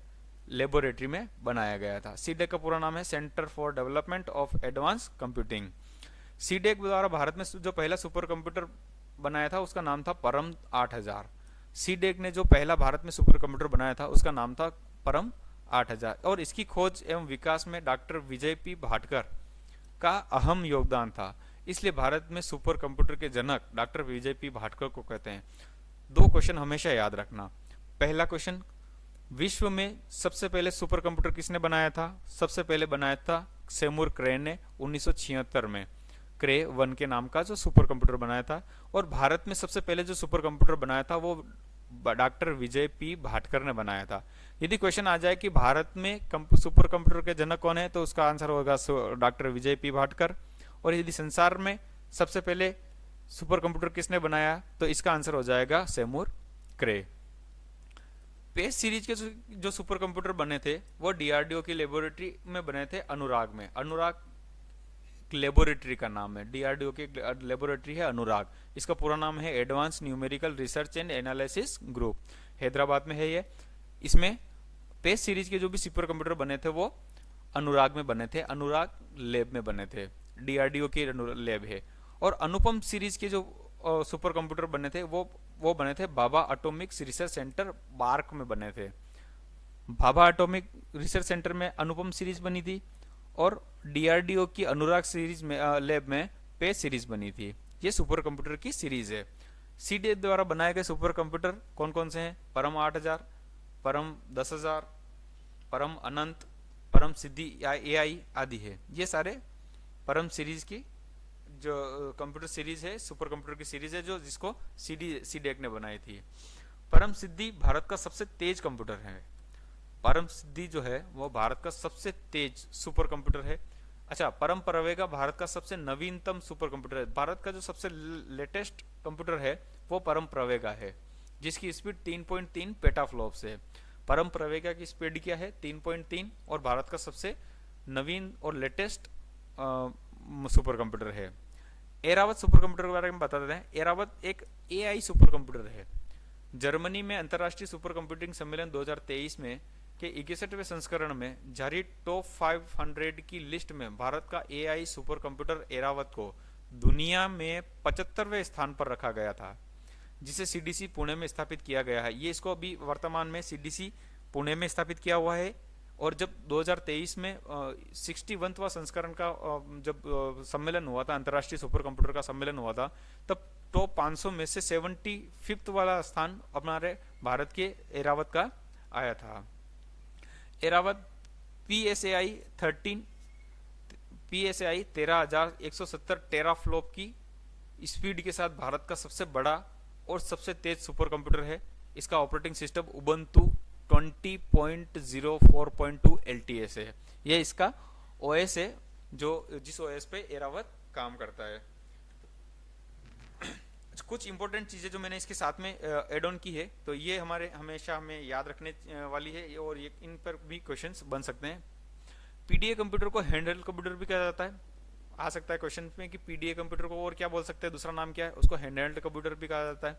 लेबोरेटरी में बनाया गया था। सीडेक का पूरा नाम है centre for development of advance computing. CDAC द्वारा भारत में जो पहला सुपर कंप्यूटर बनाया था उसका नाम था परम 8000। सीडेक ने जो पहला भारत में सुपर कंप्यूटर बनाया था उसका नाम था परम 8000, और इसकी खोज एवं विकास में डॉक्टर विजय पी भाटकर का अहम योगदान था। इसलिए भारत में सुपर कंप्यूटर के जनक डॉक्टर विजय पी भाटकर को कहते हैं। 2 क्वेश्चन हमेशा याद रखना। पहला क्वेश्चन, विश्व में सबसे पहले सुपर कंप्यूटर किसने बनाया था? सबसे पहले बनाया था सेमुर क्रे ने 1976 में, क्रे 1 के नाम का जो सुपर कंप्यूटर बनाया था। और भारत में सबसे पहले जो सुपर कंप्यूटर बनाया था वो डॉक्टर विजय पी भाटकर ने बनाया था। यदि क्वेश्चन आ जाए कि भारत में सुपर कंप्यूटर के जनक कौन है, तो उसका आंसर होगा डॉक्टर विजय पी भाटकर। और यदि संसार में सबसे पहले सुपर कंप्यूटर किसने बनाया, तो इसका आंसर हो जाएगा सेमुर क्रे। पेज सीरीज के जो सुपर कंप्यूटर बने थे वो DRDO की लेबोरेटरी में बने थे, अनुराग में। अनुराग लेबोरेटरी का नाम है, DRDO की लेबोरेटरी है अनुराग। इसका पूरा नाम है advance numerical research and analysis group, Hyderabad में है ये। इसमें पेज सीरीज के जो भी सुपर कंप्यूटर बने थे वो अनुराग में बने थे, अनुराग लैब में बने थे, DRDO की लैब है। और अनुपम सीरीज के जो सुपर कंप्यूटर बने थे वो बने थे Bhabha atomic research centre bark में बने थे। भाभा एटॉमिक रिसर्च सेंटर में अनुपम सीरीज बनी थी और DRDO की अनुराग सीरीज में लैब में पेज सीरीज बनी थी। ये सुपर कंप्यूटर की सीरीज है। सीडीएक द्वारा बनाए गए सुपर कंप्यूटर कौन कौन से हैं? परम 8000, परम 10000, परम अनंत, परम सिद्धि AI आदि है। ये सारे परम सीरीज की जो कंप्यूटर सीरीज है, सुपर कंप्यूटर की सीरीज है, जो जिसको सीडीएक ने बनाई थी। परम सिद्धि भारत का सबसे तेज कंप्यूटर है। परम सिद्धि जो है वो भारत का सबसे तेज सुपर कंप्यूटर है। अच्छा, परम प्रवेगा भारत का सबसे नवीनतम सुपर कंप्यूटर है। भारत का जो सबसे लेटेस्ट कंप्यूटर है वो परम प्रवेगा है, जिसकी स्पीड 3.3 पेटाफ्लॉप्स है। परम प्रवेगा की स्पीड क्या है? 3.3, और भारत का सबसे नवीन और लेटेस्ट सुपर कंप्यूटर है। एरावत सुपर कंप्यूटर के बारे में बता देते हैं। एरावत एक AI सुपर कंप्यूटर है। जर्मनी में अंतर्राष्ट्रीय सुपर कंप्यूटिंग सम्मेलन 2023 में के 61वें संस्करण में जारी टॉप 500 की लिस्ट में भारत का AI सुपर कंप्यूटर एरावत को दुनिया में 75वें स्थान पर रखा गया था, जिसे CDC पुणे में स्थापित किया गया है। ये इसको अभी वर्तमान में CDC पुणे में स्थापित किया हुआ है। और जब 2023 में 61वां संस्करण का जब सम्मेलन हुआ था, अंतर्राष्ट्रीय सुपर कंप्यूटर का सम्मेलन हुआ था, तब टॉप 500 में से 75वां वाला स्थान हमारे भारत के एरावत का आया था। एरावत PSAI 13170 टेराफ्लॉप की स्पीड के साथ भारत का सबसे बड़ा और सबसे तेज सुपर कंप्यूटर है। इसका ऑपरेटिंग सिस्टम उबंटू 20.04.2 LTS है। ये इसका OS है जो जिस OS पे एरावत काम करता है। कुछ इंपॉर्टेंट चीजें जो मैंने इसके साथ में एड ऑन की है, तो ये हमारे हमेशा हमें याद रखने वाली है और ये इन पर भी क्वेश्चंस बन सकते हैं। पीडीए कंप्यूटर को हैंडहेल्ड कंप्यूटर भी कहा जाता है। आ सकता है क्वेश्चन में कि पीडीए कंप्यूटर को और क्या बोल सकते हैं, दूसरा नाम क्या है, उसको हैंडहेल्ड कंप्यूटर भी कहा जाता है।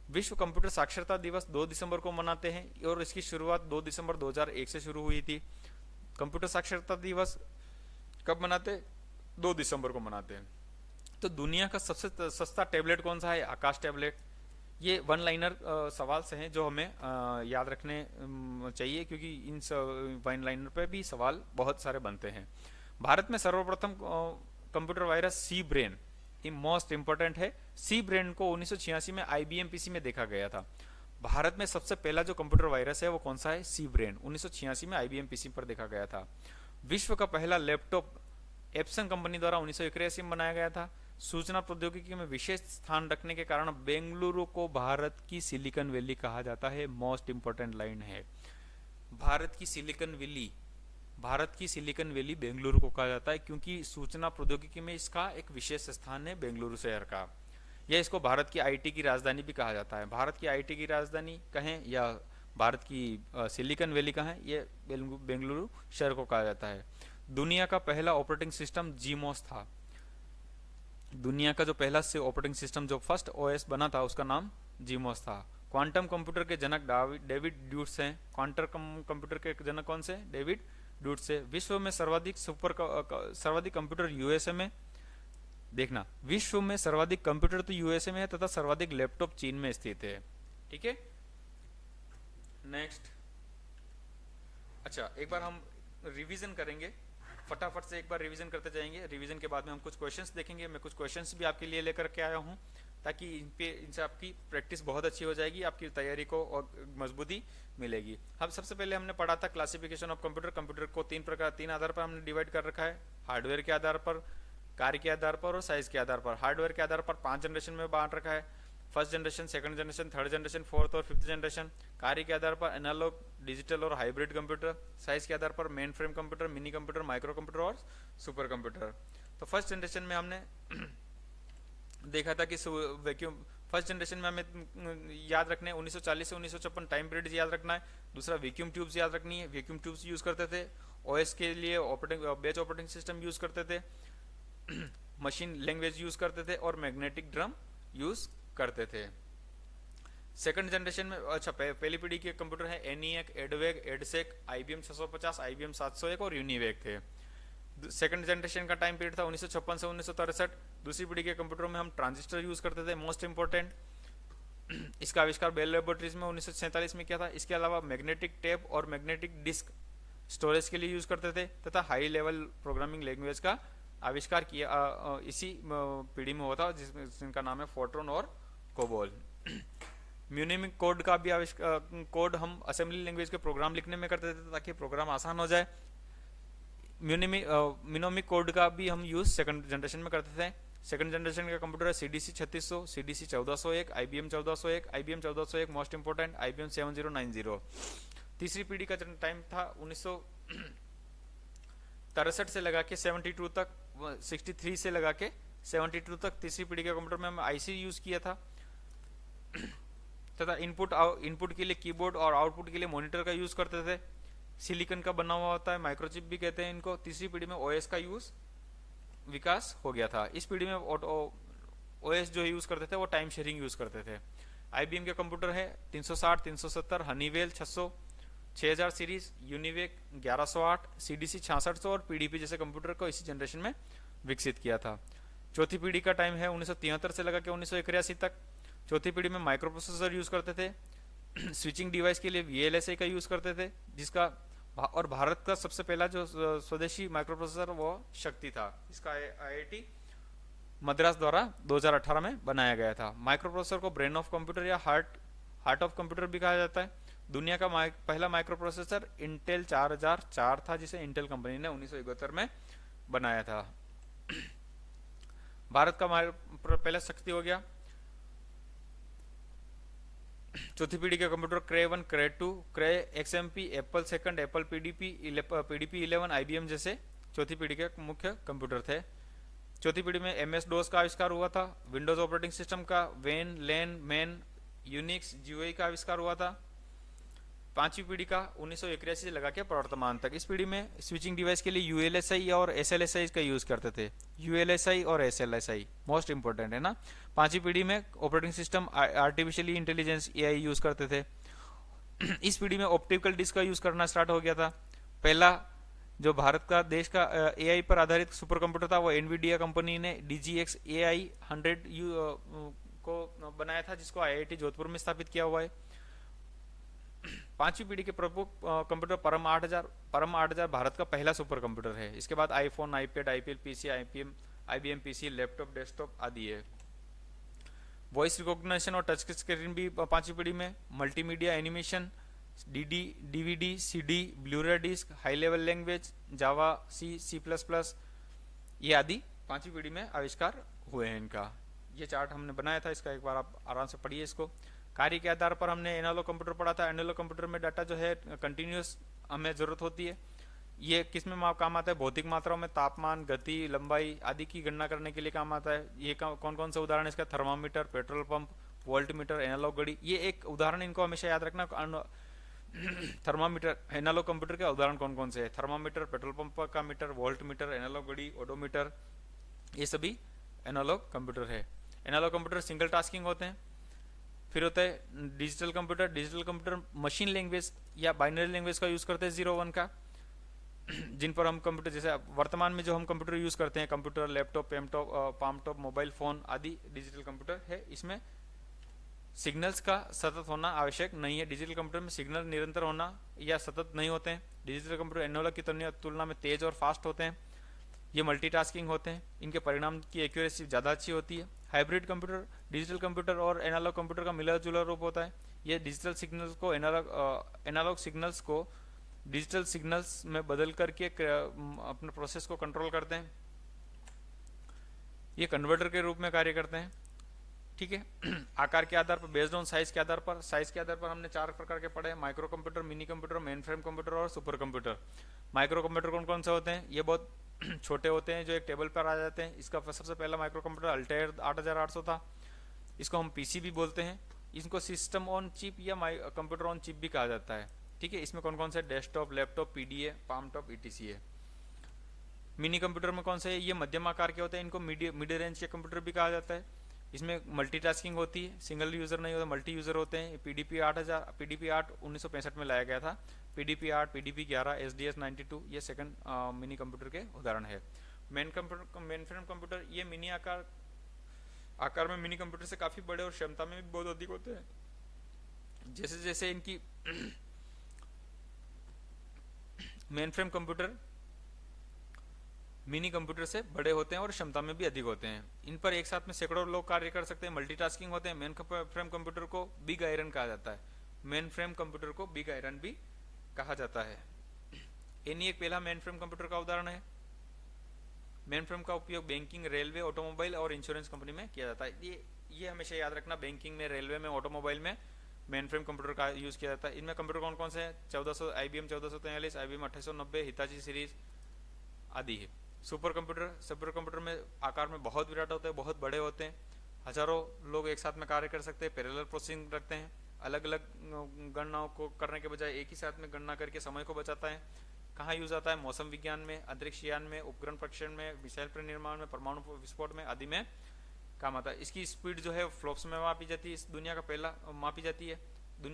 विश्व कंप्यूटर साक्षरता दिवस 2 दिसंबर को मनाते हैं और इसकी शुरुआत 2 दिसंबर 2001 से शुरू हुई थी। कंप्यूटर साक्षरता दिवस कब मनाते? 2 दिसंबर को मनाते हैं। तो दुनिया का सबसे सस्ता टैबलेट कौन सा है? आकाश टैबलेट। ये वन लाइनर सवाल से हैं जो हमें याद रखने चाहिए, क्योंकि इन वन लाइनर पे भी सवाल बहुत सारे बनते हैं। भारत में सर्वप्रथम computer virus C Brain most important है। सी ब्रेन को 1986 में IBM PC में देखा गया था। भारत में सबसे पहला जो कंप्यूटर वायरस है वो कौन सा है? सी ब्रेन 1986 में IBM PC पर देखा गया था। विश्व का पहला लैपटॉप एप्सन कंपनी द्वारा 1981 में बनाया गया था। सूचना प्रौद्योगिकी में विशेष स्थान रखने के कारण बेंगलुरु को भारत की सिलिकॉन वैली कहा जाता है। मोस्ट इंपोर्टेंट लाइन है, भारत की सिलिकॉन वैली बेंगलुरु को कहा जाता है, क्योंकि सूचना प्रौद्योगिकी में इसका एक विशेष स्थान है बेंगलुरु शहर का। यह इसको भारत की IT की राजधानी भी कहा जाता है। भारत की IT की राजधानी कहें या भारत की सिलिकॉन वैली कहें, ये बेंगलुरु शहर को कहा जाता है। दुनिया का पहला ऑपरेटिंग सिस्टम जीमोस था। दुनिया का जो पहला से ऑपरेटिंग सिस्टम जो फर्स्ट OS बना था उसका नाम जीमोस था। क्वांटम कंप्यूटर के जनक डेविड ड्यूट्स हैं। क्वांटम कंप्यूटर के जनक कौन से? डेविड ड्यूट्स है। विश्व में सर्वाधिक कंप्यूटर USA में। देखना, विश्व में सर्वाधिक कंप्यूटर तो USA में है तथा सर्वाधिक लैपटॉप चीन में स्थित है। ठीक है, नेक्स्ट। अच्छा, एक बार हम रिवीजन करेंगे, फटाफट से एक बार रिवीजन करते जाएंगे। रिवीजन के बाद में हम कुछ क्वेश्चंस देखेंगे। मैं कुछ क्वेश्चंस भी आपके लिए लेकर के आया हूं, ताकि इनसे आपकी प्रैक्टिस बहुत अच्छी हो जाएगी, आपकी तैयारी को और मजबूती मिलेगी। हम सबसे पहले हमने पढ़ा था क्लासिफिकेशन ऑफ कंप्यूटर। कंप्यूटर को तीन आधार पर हमने डिवाइड कर रखा है। हार्डवेयर के आधार पर, कार्य के आधार पर और साइज के आधार पर। हार्डवेयर के आधार पर 5 जनरेशन में बांट रखा है। First generation, second generation, third generation, fourth और फिफ्थ जनरेशन। कार्य के आधार पर एनालॉग, डिजिटल और हाइब्रिड कंप्यूटर। साइज के आधार पर main frame computer, mini computer, micro computer और सुपर कंप्यूटर। तो फर्स्ट जनरेशन में हमने देखा था कि वैक्यूम, फर्स्ट जनरेशन में हमें याद रखने 1940 से 1956 टाइम पीरियड याद रखना है। दूसरा वैक्यूम ट्यूब्स याद रखनी है। वैक्यूम ट्यूब्स यूज करते थे। OS के लिए बैच ऑपरेटिंग सिस्टम यूज करते थे। मशीन लैंग्वेज यूज करते थे और मैग्नेटिक ड्रम यूज करते थे। सेकंड जनरेशन में, अच्छा, पहली पीढ़ी के कंप्यूटर है ENIAC, एडवेग, एडसेक, IBM 650, IBM 701 और यूनिवेक थे। सेकंड जनरेशन का टाइम पीरियड था 1956 से 1963। दूसरी पीढ़ी के कंप्यूटरों में हम ट्रांजिस्टर यूज करते थे, मोस्ट इंपोर्टेंट। इसका आविष्कार बेल लैबोरेटरीज में 1947 में किया था। इसके अलावा मैग्नेटिक टेप और मैग्नेटिक डिस्क स्टोरेज के लिए यूज करते थे तथा हाई लेवल प्रोग्रामिंग लैंग्वेज का आविष्कार किया इसी पीढ़ी में हुआ था, जिनका नाम है फोर्ट्रॉन और कोबोल। म्यूनिमिक कोड का भी कोड हम असेंबली लैंग्वेज के प्रोग्राम लिखने में करते थे ताकि प्रोग्राम आसान हो जाए। म्यूनिमिक कोड का भी हम यूज सेकंड जनरेशन में करते थे। सेकंड जनरेशन का कंप्यूटर है CDC 3600, CDC 1401, IBM 1401, IBM 1401 most important, IBM 7090। तीसरी पीढ़ी का टाइम था 1963 से लगा के 72 तक, 63 से लगा के 72 तक तीसरी पीढ़ी के कंप्यूटर में हम IC यूज किया था तथा इनपुट के लिए कीबोर्ड और आउटपुट के लिए मॉनिटर का यूज करते थे। सिलिकॉन का बना हुआ होता है, माइक्रोचिप भी कहते हैं इनको। तीसरी पीढ़ी में OS का यूज विकास हो गया था। इस पीढ़ी में OS जो यूज करते थे वो टाइम शेयरिंग यूज करते थे। IBM के कंप्यूटर है 360, 370, हनीवेल 600, 6000 सीरीज, यूनिवेक 1108, CDC 6600 और PDP जैसे कंप्यूटर को इसी जनरेशन में विकसित किया था। चौथी पीढ़ी का टाइम है 1973 से लगा के 1981 तक। चौथी पीढ़ी में माइक्रो प्रोसेसर यूज करते थे। स्विचिंग डिवाइस के लिए VLSI का यूज करते थे, जिसका और भारत का सबसे पहला जो स्वदेशी माइक्रो प्रोसेसर वो शक्ति था, इसका IIT मद्रास द्वारा 2018 में बनाया गया था। माइक्रो प्रोसेसर को ब्रेन ऑफ कंप्यूटर या हार्ट ऑफ कंप्यूटर भी कहा जाता है। दुनिया का पहला माइक्रो प्रोसेसर इंटेल 4004 था, जिसे इंटेल कंपनी ने 1971 में बनाया था। भारत का पहला शक्ति हो गया। चौथी पीढ़ी के कंप्यूटर क्रे 1, क्रे 2, क्रे XMP, Apple second, Apple PDP-11, IBM जैसे चौथी पीढ़ी के मुख्य कंप्यूटर थे। चौथी पीढ़ी में MS DOS का आविष्कार हुआ था, विंडोज ऑपरेटिंग सिस्टम का when, lane, man, Unix, GUI का आविष्कार हुआ था। पांचवी पीढ़ी का 1981 से लगा के वर्तमान तक। इस पीढ़ी में स्विचिंग डिवाइस के लिए ULSI और SLSI का यूज करते थे। ULSI और SLSI मोस्ट इंपोर्टेंट है ना। पांचवी पीढ़ी में operating system artificially intelligence AI use करते थे। इस पीढ़ी में ऑप्टिकल डिस्क का यूज करना स्टार्ट हो गया था। पहला जो भारत का देश का AI पर आधारित सुपर कंप्यूटर था वो NVIDIA कंपनी ने DGX AI 100 को बनाया था, जिसको IIT जोधपुर में स्थापित किया हुआ है। पांचवी पीढ़ी के प्रमुख कंप्यूटर परम 8000 भारत का पहला सुपर कंप्यूटर है। इसके बाद iPhone, iPad, IPL PC, IBM PC, laptop, desktop आदि है। वॉइस रिकॉग्निशन और टच स्क्रीन भी पांचवी पीढ़ी में। Multimedia, animation, DVD, CD, Blu ray disc, high level language, Java, C++, ये आदि पांचवी पीढ़ी में आविष्कार हुए हैं इनका। ये चार्ट हमने बनाया था, इसका एक बार आप आराम से पढ़िए इसको। कार्य के आधार पर हमने एनालॉग कंप्यूटर पढ़ा था। एनालॉग कंप्यूटर में डाटा जो है कंटिन्यूस हमें जरूरत होती है। ये किस में काम आता है? भौतिक मात्राओं में तापमान, गति, लंबाई आदि की गणना करने के लिए काम आता है। ये कौन कौन से उदाहरण इसका? Thermometer, petrol pump, voltmeter, analog घड़ी। ये एक उदाहरण इनको हमेशा याद रखना। थर्मामीटर, एनालॉग कंप्यूटर के उदाहरण कौन कौन से है? थर्मामीटर, पेट्रोल पंप का मीटर, वोल्टमीटर, एनालॉग घड़ी, ओडोमीटर, ये सभी एनालॉग कंप्यूटर है। एनालॉग कंप्यूटर सिंगल टास्किंग होते हैं। फिर होता है digital computer. Digital computer machine language या बाइनरी लैंग्वेज का यूज करते हैं 0-1 का, जिन पर हम कंप्यूटर जैसे वर्तमान में जो हम कंप्यूटर यूज करते हैं, computer, laptop, palmtop, mobile phone आदि डिजिटल कंप्यूटर है। इसमें सिग्नल्स का सतत होना आवश्यक नहीं है। डिजिटल कंप्यूटर में सिग्नल निरंतर होना या सतत नहीं होते हैं। डिजिटल कंप्यूटर एनालॉग की तुलना में तेज और फास्ट होते हैं। ये मल्टीटास्किंग होते हैं। इनके परिणाम की एक्यूरेसी ज़्यादा अच्छी होती है। हाइब्रिड कंप्यूटर डिजिटल कंप्यूटर और एनालॉग कंप्यूटर का मिला जुला रूप होता है। ये डिजिटल सिग्नल्स को एनालॉग सिग्नल्स को डिजिटल सिग्नल्स में बदल करके अपने प्रोसेस को कंट्रोल करते हैं। ये कन्वर्टर के रूप में कार्य करते हैं। ठीक है। आकार के आधार पर, बेस्ड ऑन साइज के आधार पर हमने 4 प्रकार के पढ़े: micro computer, mini computer, main frame computer और सुपर कंप्यूटर। माइक्रो कंप्यूटर कौन कौन से होते हैं? ये बहुत छोटे होते हैं जो एक टेबल पर आ जाते हैं। इसका सबसे पहला माइक्रो कंप्यूटर अल्टेयर 8800 था। इसको हम PC भी बोलते हैं। इसको सिस्टम ऑन चिप या कंप्यूटर ऑन चिप भी कहा जाता है। ठीक है। इसमें कौन कौन से? Desktop, laptop, PDA, palmtop, ETC है। मिनी कंप्यूटर में कौन से है? ये मध्यम आकार के होते हैं। इनको मिड रेंज के कंप्यूटर भी कहा जाता है। इसमें मल्टीटास्किंग होती है, सिंगल यूजर नहीं होता, मल्टी यूजर होते हैं। PDP 8 1965 में लाया गया था। PDP 8, PDP 11, SDS 92 ये सेकंड मिनी कंप्यूटर के उदाहरण है। मेन फ्रेम कंप्यूटर ये मिनी आकार में मिनी कंप्यूटर से काफी बड़े और क्षमता में भी बहुत अधिक होते हैं। जैसे जैसे इनकी main frame computer mini computer से बड़े होते हैं और क्षमता में भी अधिक होते हैं। इन पर एक साथ में सैकड़ों लोग कार्य कर सकते हैं, मल्टीटास्किंग होते हैं। मेन फ्रेम कंप्यूटर को बिग आयरन कहा जाता है। मेन फ्रेम कंप्यूटर को बिग आयरन भी कहा जाता है। ENIAC पहला मेन फ्रेम कंप्यूटर का उदाहरण है। मेन फ्रेम का उपयोग बैंकिंग, रेलवे, ऑटोमोबाइल और इंश्योरेंस कंपनी में किया जाता है। ये हमेशा याद रखना, बैंकिंग में, रेलवे में, ऑटोमोबाइल में मेन फ्रेम कंप्यूटर का यूज किया जाता है। इनमें कंप्यूटर कौन कौन से हैं? 1400, IBM 1443, IBM 2890, हिताची सीरीज आदि है। सुपर कंप्यूटर में आकार में बहुत विराट होते हैं, बहुत बड़े होते हैं। हजारों लोग एक साथ में कार्य कर सकते हैं, पैरेलल प्रोसेसिंग रखते हैं। अलग अलग गणनाओं को करने के बजाय एक ही साथ में गणना करके समय को बचाता है। कहाँ यूज आता है? मौसम विज्ञान में, अंतरिक्ष यान में, उपग्रह प्रक्षेपण में, मिसाइल निर्माण में, परमाणु विस्फोट में आदि में काम आता है। इसकी स्पीड जो है फ्लॉप्स में मापी जाती है। इस दुनिया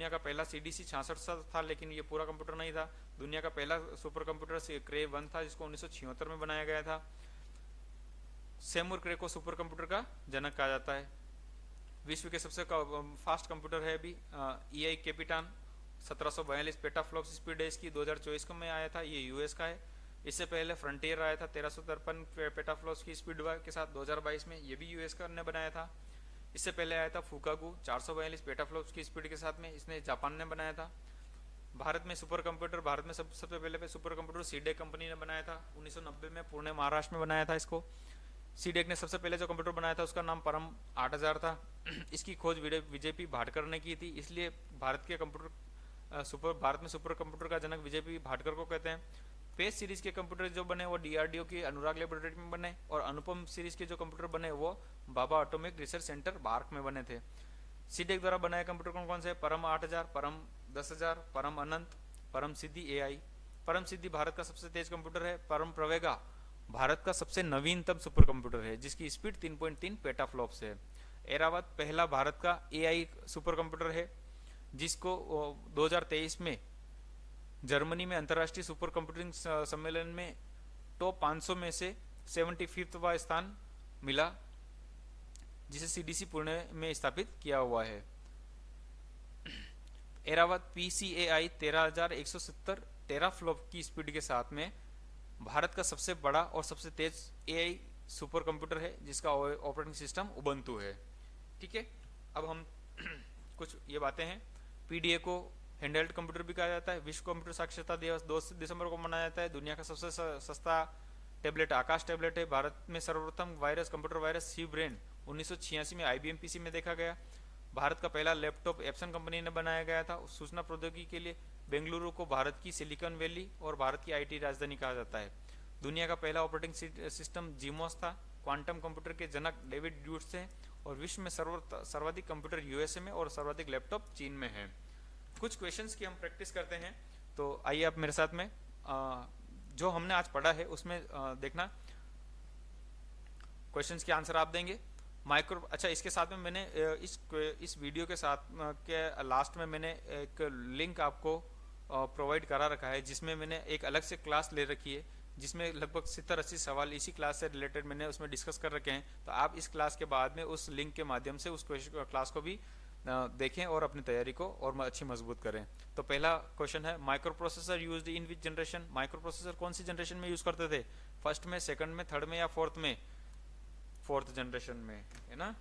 का पहला CDC 66 था, लेकिन ये पूरा कंप्यूटर नहीं था। दुनिया का पहला सुपर कंप्यूटर क्रे 1 था, जिसको 1976 में बनाया गया था। सेमूर क्रे को सुपर कंप्यूटर का जनक कहा जाता है। विश्व के सबसे फास्ट कंप्यूटर है अभी EI कैपिटान 1742 पेटाफ्लॉप्स स्पीड है इसकी। 2024 में आया था, ये US का है। इससे पहले फ्रंटियर आया था 1353 पेटाफ्लॉप्स की स्पीड के साथ 2022 में, ये भी US का ने बनाया था। इससे पहले आया था फुकागू 442 पेटाफ्लॉप्स की स्पीड के साथ में, इसने जापान ने बनाया था। भारत में सबसे पहले सुपर कंप्यूटर सीडे कंपनी ने बनाया था 1990 में, पुणे महाराष्ट्र में बनाया था इसको। सीडेक ने सबसे पहले जो कंप्यूटर बनाया था उसका नाम परम 8000 था। इसकी खोज विजय पी भाटकर ने की थी, इसलिए भारत में सुपर कंप्यूटर का जनक विजय पी भाटकर को कहते हैं। पेज सीरीज के कंप्यूटर जो बने वो डीआरडीओ की अनुराग लेबोरेटरी में बने, और अनुपम सीरीज के जो कंप्यूटर बने वो बाबा एटॉमिक रिसर्च सेंटर बार्क में बने थे। सीडेक द्वारा बनाए कंप्यूटर कौन कौन से? परम 8000, परम 10000, परम अनंत, परम सिद्धि एआई। परम सिद्धि भारत का सबसे तेज कंप्यूटर है। परम प्रवेगा भारत का सबसे नवीनतम सुपर कंप्यूटर है जिसकी स्पीड 3.3 पेटाफ्लॉप्स है। एरावत पहला भारत का एआई सुपर कंप्यूटर है जिसको 2023 में जर्मनी में अंतर्राष्ट्रीय सुपर कंप्यूटिंग सम्मेलन में टॉप 500 में से 75वां स्थान मिला, जिसे सीडीसी पुणे में स्थापित किया हुआ है। एरावत पीसीएआई 13170 टेराफ्लॉप की स्पीड के साथ में भारत का सबसे बड़ा और सबसे तेज एआई सुपर कंप्यूटर है जिसका ऑपरेटिंग सिस्टम उबंटू है। ठीक है, अब हम कुछ ये बातें हैं। पीडीए को हैंडहेल्ड कंप्यूटर भी कहा जाता है। विश्व कंप्यूटर साक्षरता दिवस 2 दिसंबर को मनाया जाता है। दुनिया का सबसे सस्ता टैबलेट आकाश टैबलेट है। भारत में सर्वप्रथम virus computer virus C Brain 1986 में आईबीएम पीसी में देखा गया। भारत का पहला लैपटॉप एप्सन कंपनी ने बनाया गया था। सूचना प्रौद्योगिकी के लिए बेंगलुरु को भारत की सिलिकॉन वैली और भारत की आईटी राजधानी कहा जाता है। दुनिया का पहला ऑपरेटिंग सिस्टम जीमोस था। क्वांटम कंप्यूटर के जनक डेविड ड्यूट्स हैं, और विश्व में सर्वाधिक कंप्यूटर यूएसए में और सर्वाधिक लैपटॉप चीन में है। कुछ क्वेश्चंस की हम प्रैक्टिस करते हैं, तो आइए आप मेरे साथ में जो हमने आज पढ़ा है उसमें देखना, क्वेश्चंस के आंसर आप देंगे। अच्छा, इसके साथ में मैंने इस वीडियो के साथ के लास्ट में मैंने एक लिंक आपको प्रोवाइड करा रखा है जिसमें मैंने एक अलग से क्लास ले रखी है जिसमें लगभग 70-80 सवाल इसी क्लास से रिलेटेड मैंने उसमें डिस्कस कर रखे हैं। तो आप इस क्लास के बाद में उस लिंक के माध्यम से उस क्लास को भी देखें और अपनी तैयारी को और अच्छी मजबूत करें। तो पहला क्वेश्चन है, micro processor used in which generation? Micro processor कौन सी जनरेशन में यूज करते थे? फर्स्ट में, सेकंड में, थर्ड में या फोर्थ में? फोर्थ जनरेशन में, है ना।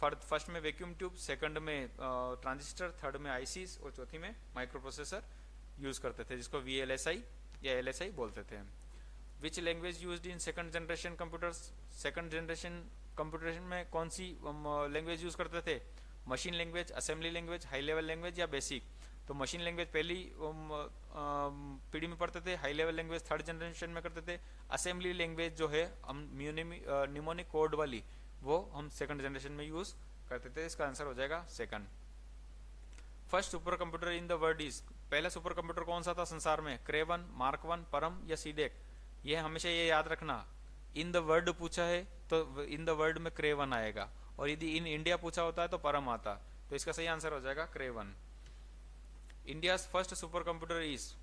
फर्स्ट में वैक्यूम ट्यूब, सेकंड में ट्रांजिस्टर, थर्ड में आईसीज और चौथी में माइक्रो प्रोसेसर यूज करते थे जिसको वीएलएसआई या एलएसआई बोलते थे। Which language used in second generation computers? Second generation computer में कौन सी लैंग्वेज यूज करते थे? Machine language, assembly language, high level language या बेसिक? तो मशीन लैंग्वेज पहली पीढ़ी में पढ़ते थे, high level language third generation में करते थे, असेंबली लैंग्वेज जो है हम न्यूमोनिक कोड वाली वो हम सेकंड जनरेशन में यूज करते थे। इसका आंसर हो जाएगा second. First super computer in the world is? पहला सुपर कंप्यूटर कौन सा था संसार में? क्रेवन, मार्क 1, परम या सीडेक? ये हमेशा ये याद रखना, इन द वर्ल्ड पूछा है तो इन द वर्ल्ड में क्रेवन आएगा, और यदि इन इंडिया पूछा होता है तो परम आता। तो इसका सही आंसर हो जाएगा Kraven. India first super computer is,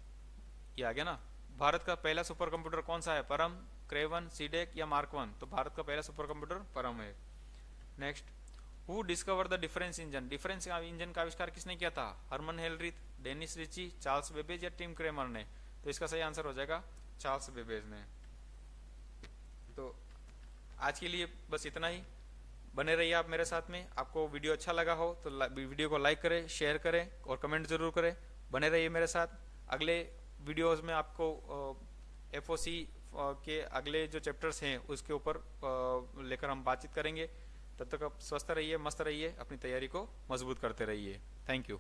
ये आ गया ना। भारत का पहला सुपर कंप्यूटर कौन सा है? परम, क्रेवन, सीडेक या मार्क 1? तो भारत का पहला सुपर कंप्यूटर परम है। Next, who discover the difference engine? Difference engine का आविष्कार किसने किया था? Herman Hollerith, Dennis Ritchie, Charles Babbage या टिम क्रेमर ने? तो इसका सही आंसर हो जाएगा चार्ल्स बेबेज ने। तो आज के लिए बस इतना ही। बने रहिए आप मेरे साथ में। आपको वीडियो अच्छा लगा हो तो वीडियो को लाइक करें, शेयर करें और कमेंट जरूर करें। बने रहिए मेरे साथ। अगले वीडियोस में आपको एफओसी के अगले जो चैप्टर्स हैं उसके ऊपर लेकर हम बातचीत करेंगे। तब तक आप स्वस्थ रहिए, मस्त रहिए, अपनी तैयारी को मजबूत करते रहिए। Thank you.